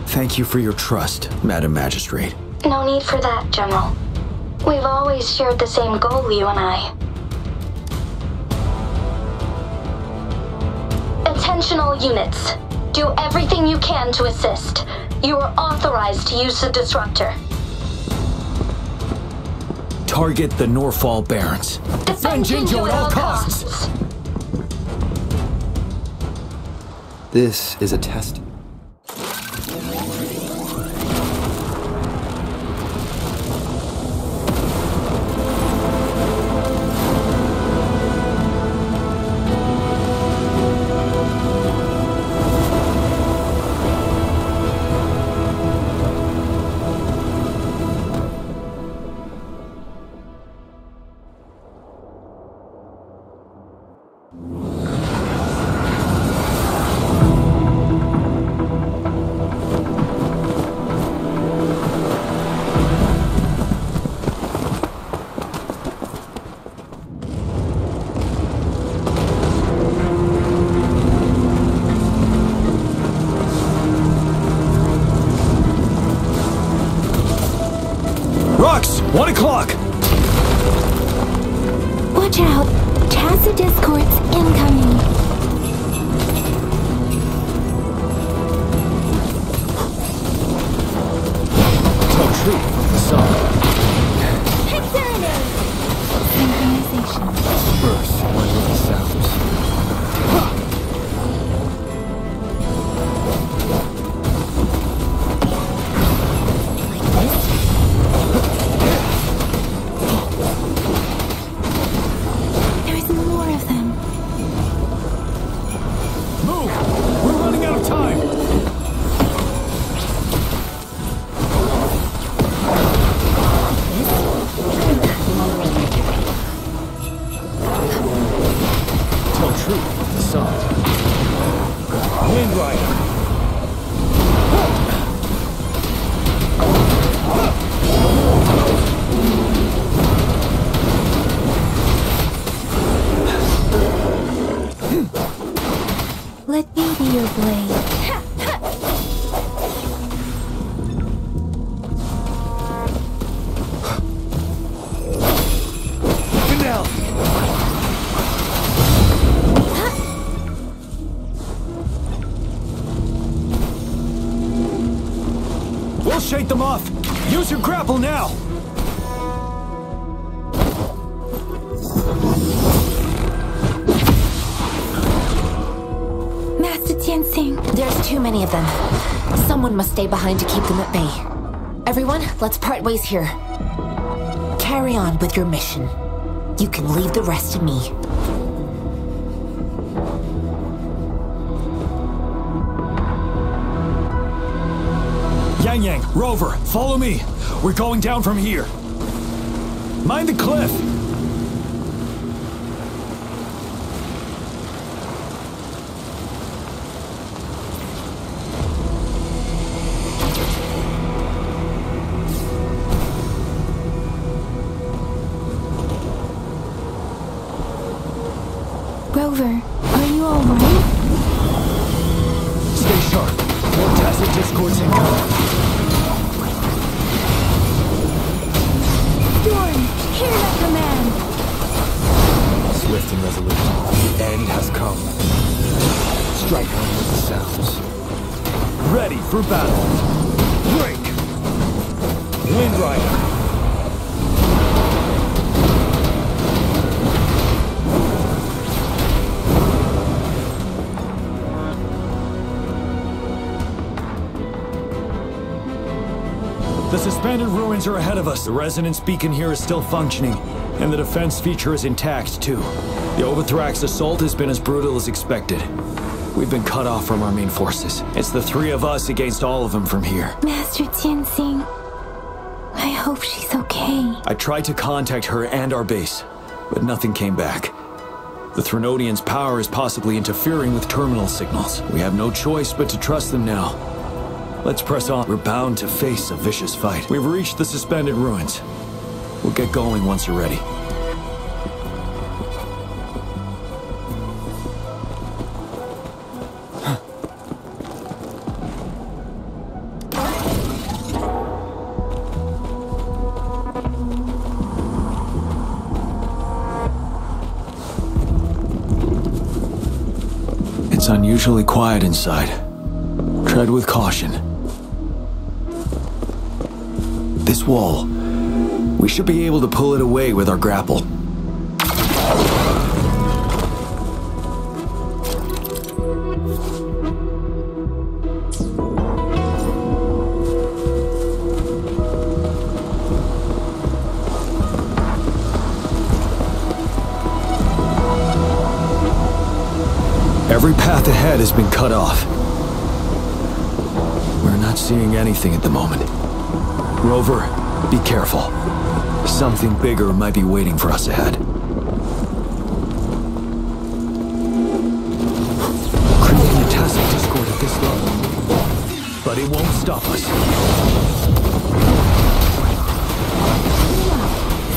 Thank you for your trust, Madam Magistrate. No need for that, General. We've always shared the same goal, you and I. Attention all units. Do everything you can to assist. You are authorized to use the disruptor. Target the Norfall Barrens. Defend Jinzhou at all costs. This is a test. Rux, 1 o'clock! Watch out! Tacit discords incoming. Tell truth from the sun. Synchronization. Burst one with the sounds. There's more of them. Move! We're running out of time! Tell truth from the sun. Wind Rider! Let me be your blade. Fidel! We'll shake them off! Use your grapple now! Master Tianxing. There's too many of them. Someone must stay behind to keep them at bay. Everyone, let's part ways here. Carry on with your mission. You can leave the rest to me. Yang Yang, Rover, follow me. We're going down from here. Mind the cliff! Rover, are you alright? Stay sharp. More tacit discords incoming. Storm, hear that command! Swift and resolute. The end has come. Strike on with the sounds. Ready for battle. Break! Wind Rider! The suspended ruins are ahead of us. The resonance beacon here is still functioning, and the defense feature is intact, too. The Overthrax assault has been as brutal as expected. We've been cut off from our main forces. It's the three of us against all of them from here. Master Tianxing, I hope she's okay. I tried to contact her and our base, but nothing came back. The Threnodians' power is possibly interfering with terminal signals. We have no choice but to trust them now. Let's press on. We're bound to face a vicious fight. We've reached the suspended ruins. We'll get going once you're ready. It's unusually quiet inside. Tread with caution. This wall, we should be able to pull it away with our grapple. Every path ahead has been cut off. We're not seeing anything at the moment. Rover, be careful. Something bigger might be waiting for us ahead. Creating a tacit discord at this level. But it won't stop us.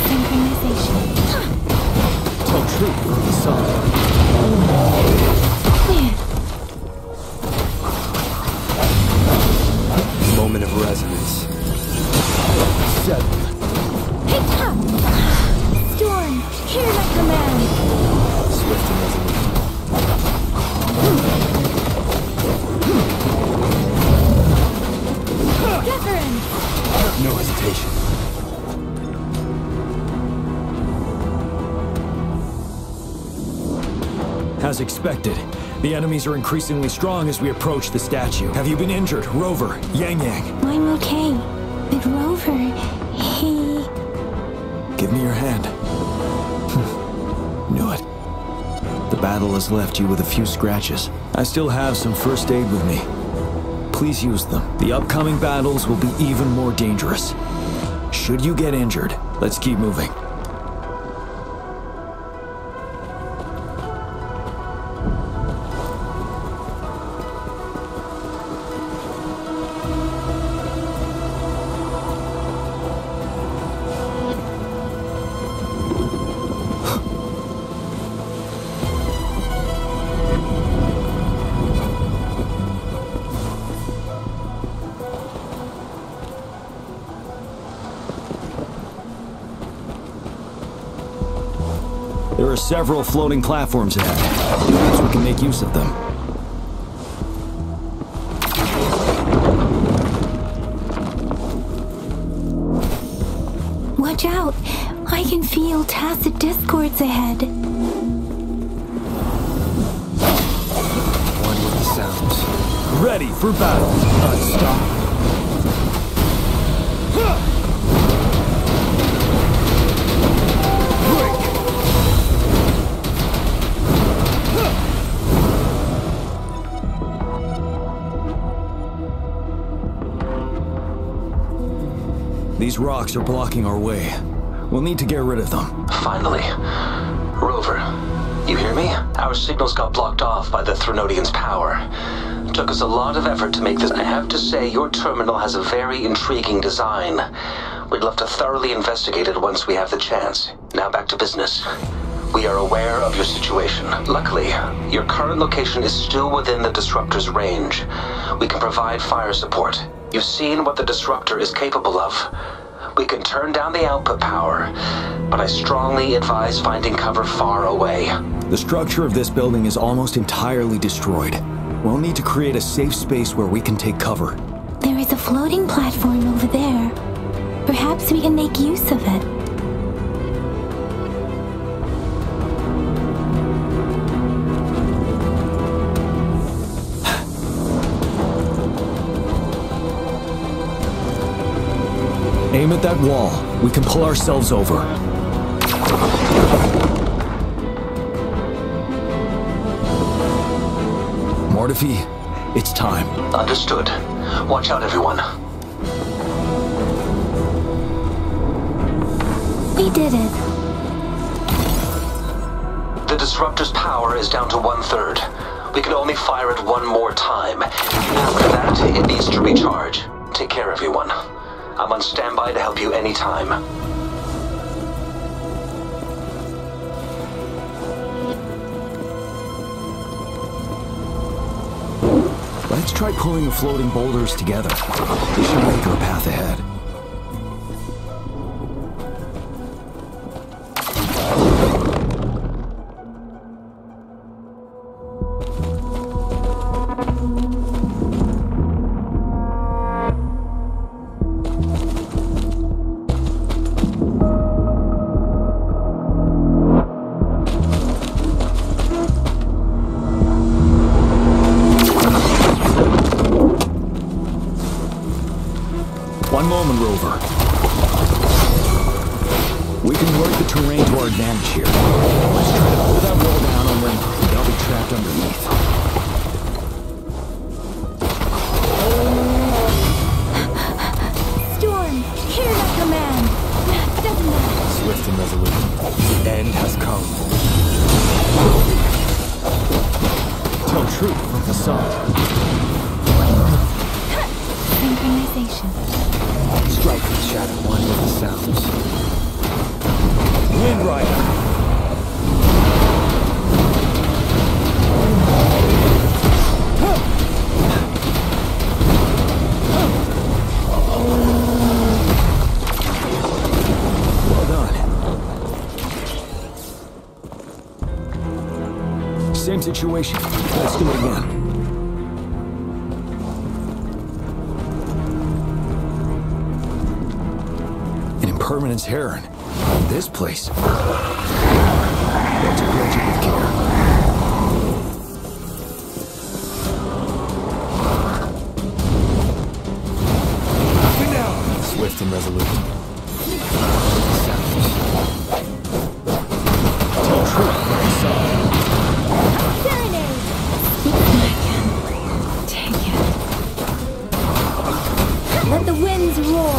Synchronization. Tell truth from the sun. Moment of resonance. 7, As expected, the enemies are increasingly strong as we approach the statue. Have you been injured, Rover? Yang Yang? I'm okay. But Rover, he... Give me your hand. Knew it. The battle has left you with a few scratches. I still have some first aid with me. Please use them. The upcoming battles will be even more dangerous. Should you get injured, let's keep moving. There are several floating platforms ahead. Perhaps we can make use of them. Watch out! I can feel tacit discords ahead. One with the sounds. Ready for battle. Stop. These rocks are blocking our way. We'll need to get rid of them. Finally. Rover, you hear me? Our signals got blocked off by the Threnodian's power. Took us a lot of effort to make this. I have to say, your terminal has a very intriguing design. We'd love to thoroughly investigate it once we have the chance. Now back to business. We are aware of your situation. Luckily, your current location is still within the Disruptor's range. We can provide fire support. You've seen what the Disruptor is capable of. We can turn down the output power, but I strongly advise finding cover far away. The structure of this building is almost entirely destroyed. We'll need to create a safe space where we can take cover. There is a floating platform over there. Perhaps we can make use of it. Aim at that wall. We can pull ourselves over. Mortefi, it's time. Understood. Watch out, everyone. We did it. The Disruptor's power is down to 1/3. We can only fire it one more time. After that, it needs to recharge. Take care, everyone. I'm on standby to help you anytime. Let's try pulling the floating boulders together. This should make our path ahead. One moment, Rover. We can work the terrain to our advantage here. Let's try to pull that wall down and then they'll be trapped underneath. Storm, hear that command. Doesn't matter. Swift and resolute. The end has come. Tell truth from the sun. Synchronization. Strike the shadow, one with the sounds. Wind Rider. Well done. Same situation. Let's do it again. Permanence Heron. This place. Let's approach it with care. resolute. Let the winds roar.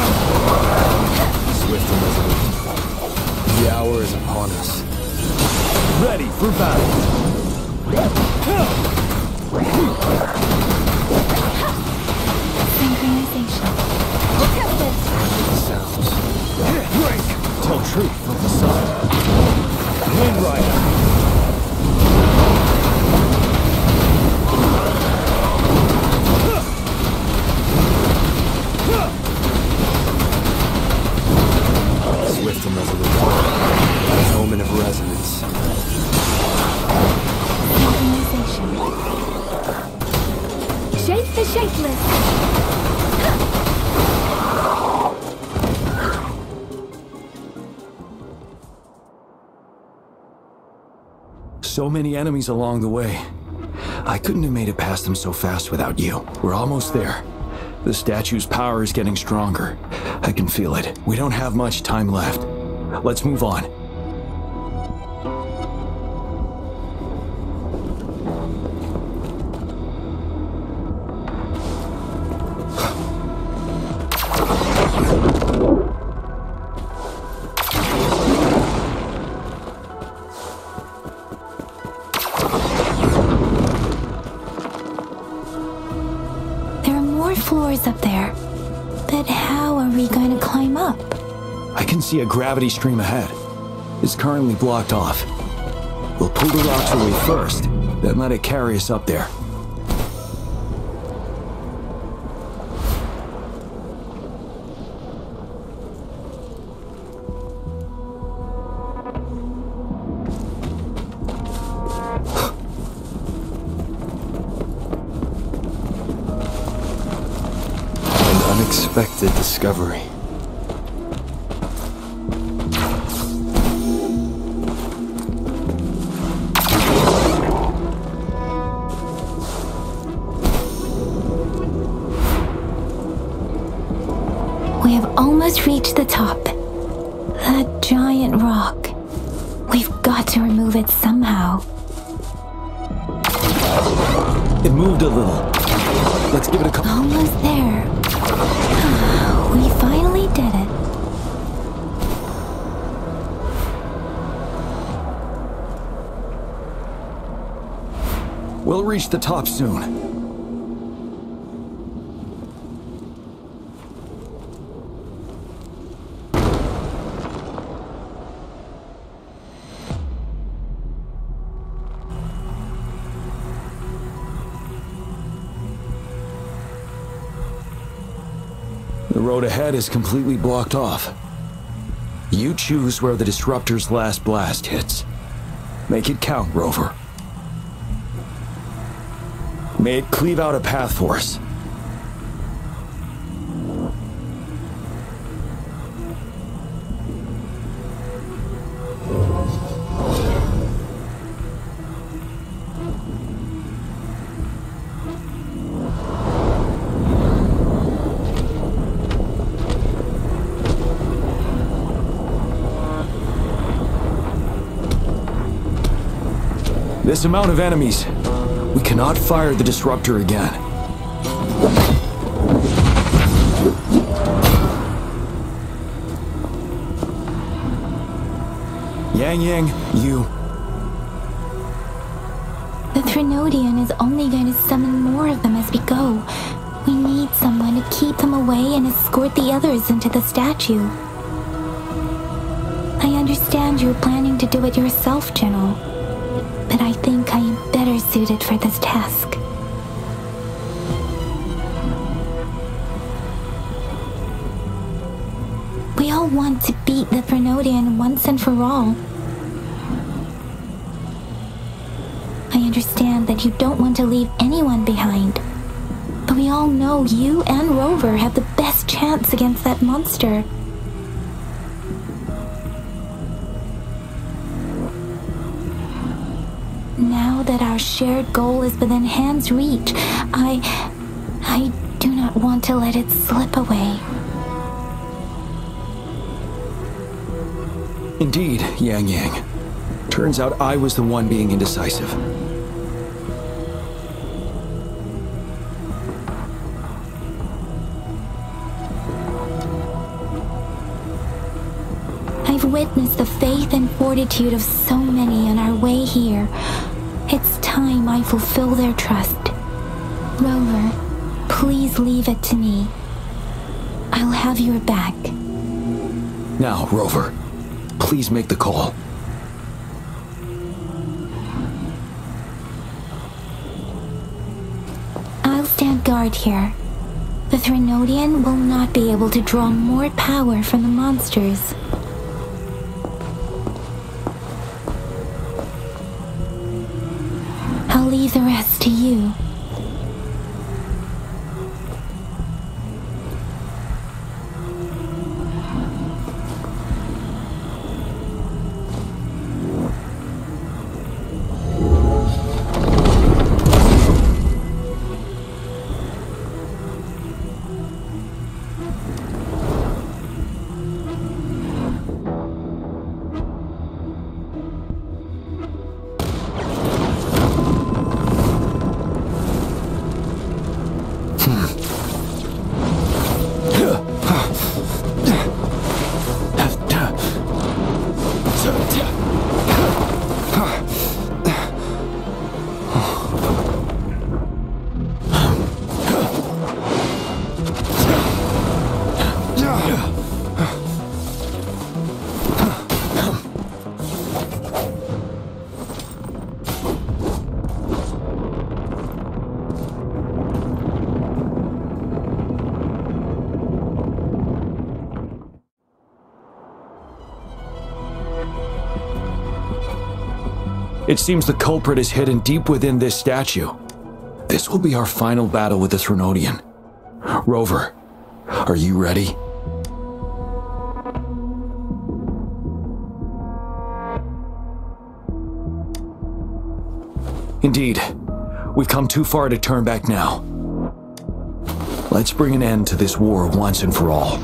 Swift and resolute. The hour is upon us. Ready for battle. Synchronization. Sounds. Break. Tell truth from the sun. Wind Rider. Swift and resolute. An omen of resonance. Synchronization. Shape the shapeless. So many enemies along the way. I couldn't have made it past them so fast without you. We're almost there. The statue's power is getting stronger. I can feel it. We don't have much time left. Let's move on. Floors up there. But how are we going to climb up? I can see a gravity stream ahead. It's currently blocked off. We'll pull the rocks away first, then let it carry us up there. Unexpected discovery. We have almost reached the top. That giant rock. We've got to remove it somehow. It moved a little. Let's give it a couple. Almost there. We finally did it. We'll reach the top soon. The road ahead is completely blocked off. You choose where the disruptor's last blast hits. Make it count, Rover. May it cleave out a path for us. This amount of enemies, we cannot fire the disruptor again. Yang, you... The Threnodian is only going to summon more of them as we go. We need someone to keep them away and escort the others into the statue. I understand you're planning to do it yourself, General. But I think I am better suited for this task. We all want to beat the Threnodian once and for all. I understand that you don't want to leave anyone behind. But we all know you and Rover have the best chance against that monster. Now that our shared goal is within hand's reach, I do not want to let it slip away. Indeed, Yang Yang. Turns out I was the one being indecisive. I've witnessed the faith and fortitude of so many on our way here. It's time I fulfill their trust. Rover, please leave it to me. I'll have your back. Now, Rover, please make the call. I'll stand guard here. The Threnodian will not be able to draw more power from the monsters. I'll leave the rest to you. It seems the culprit is hidden deep within this statue. This will be our final battle with the Threnodian. Rover, are you ready? Indeed, we've come too far to turn back now. Let's bring an end to this war once and for all.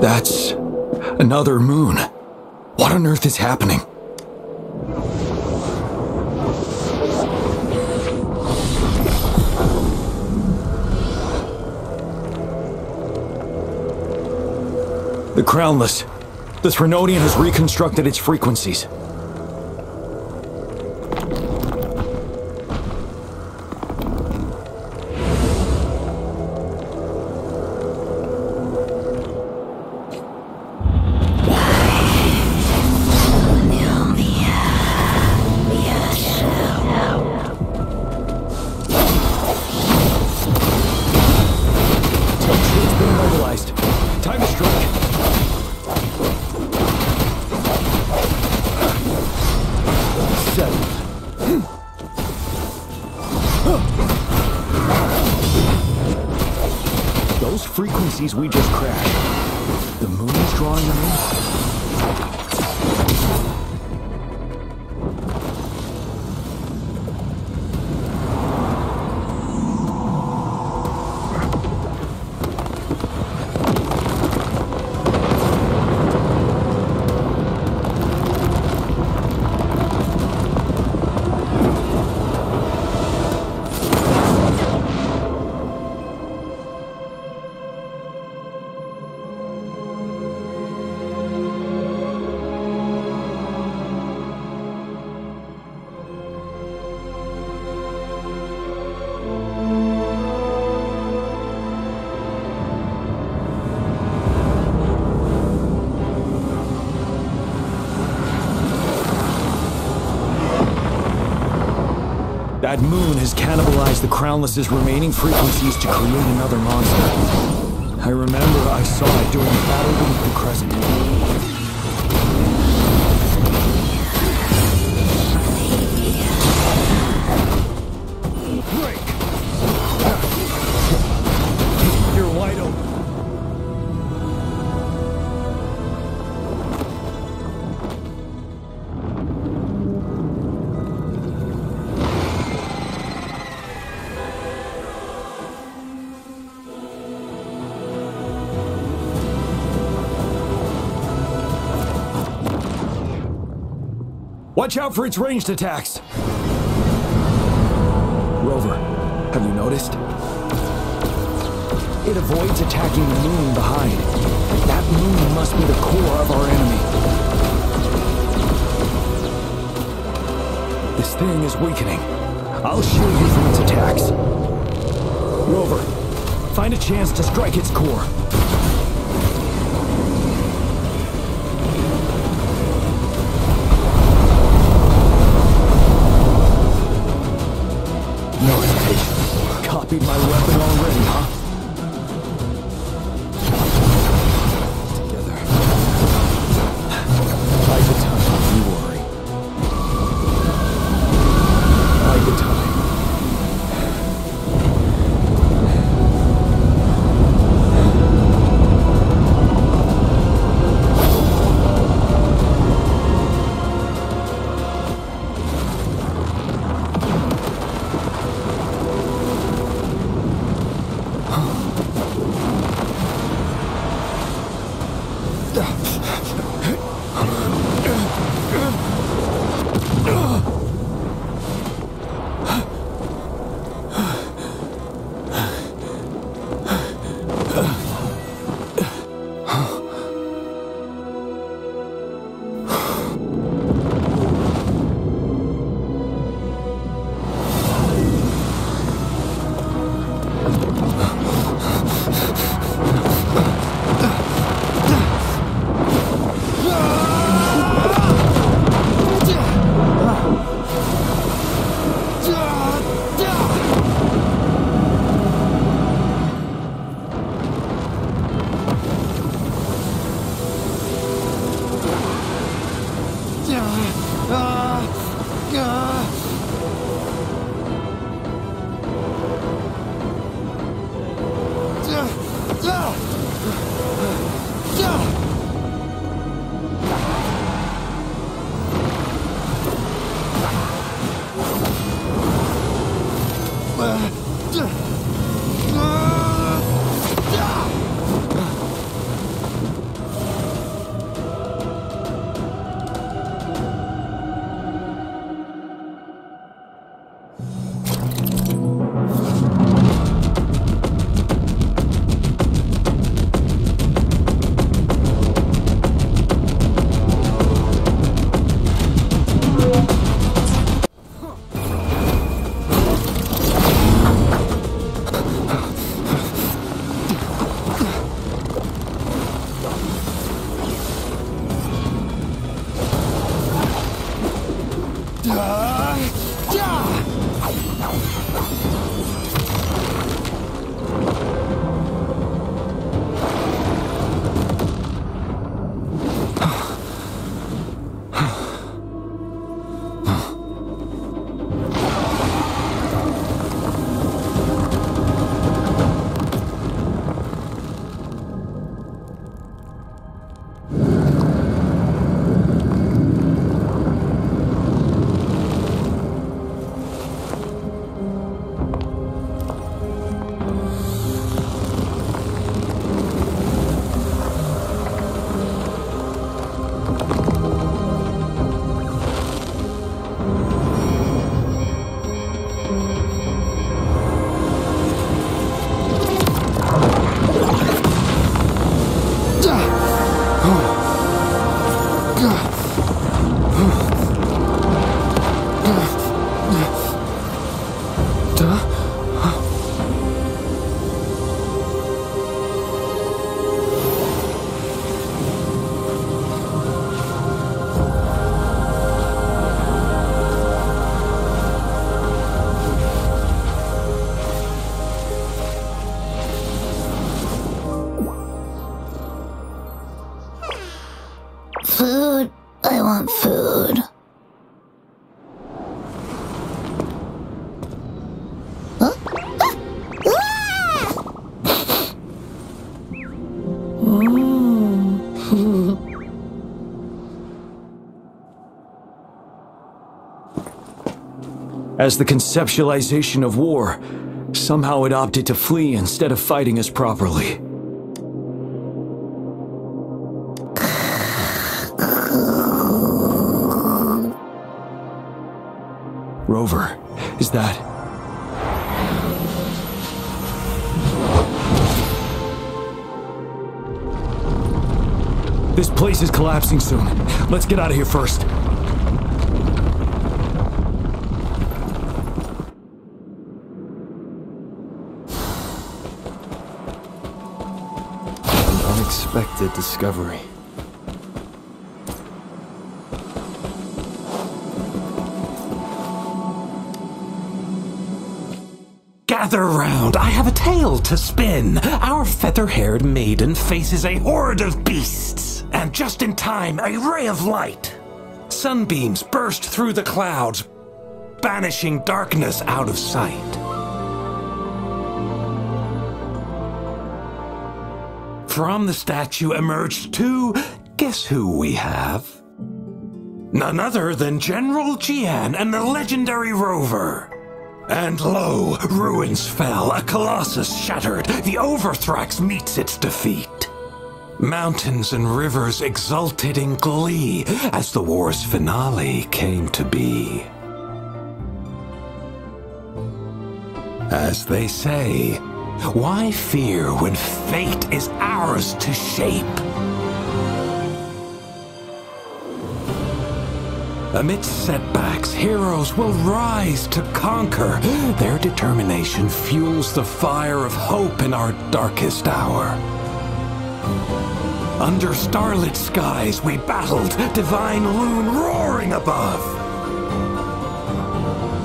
That's another moon. What on earth is happening? The Crownless. The Threnodian has reconstructed its frequencies. Those frequencies we just crashed. The moon is drawing them in? That moon has cannibalized the Crownless's remaining frequencies to create another monster. I remember I saw it during the battle beneath the Crescent. Break! Watch out for its ranged attacks! Rover, have you noticed? It avoids attacking the moon behind. That moon must be the core of our enemy. This thing is weakening. I'll shield you from its attacks. Rover, find a chance to strike its core. No hesitation. Copied my weapon already, huh? Together. Bide the time, don't you worry. Bide the time. Food. I want food. Huh? As the conceptualization of war, somehow it opted to flee instead of fighting us properly. Rover, is that... This place is collapsing soon. Let's get out of here first. An unexpected discovery. Gather round, I have a tale to spin. Our feather-haired maiden faces a horde of beasts. And just in time, a ray of light. Sunbeams burst through the clouds, banishing darkness out of sight. From the statue emerged two, guess who we have? None other than General Jian and the legendary Rover. And lo, ruins fell, a colossus shattered, the Overthrax meets its defeat. Mountains and rivers exulted in glee as the war's finale came to be. As they say, why fear when fate is ours to shape? Amidst setbacks, heroes will rise to conquer. Their determination fuels the fire of hope in our darkest hour. Under starlit skies we battled, divine loom roaring above.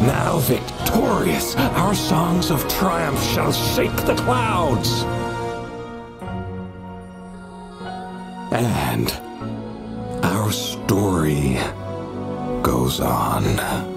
Now victorious, our songs of triumph shall shake the clouds. And our story goes on.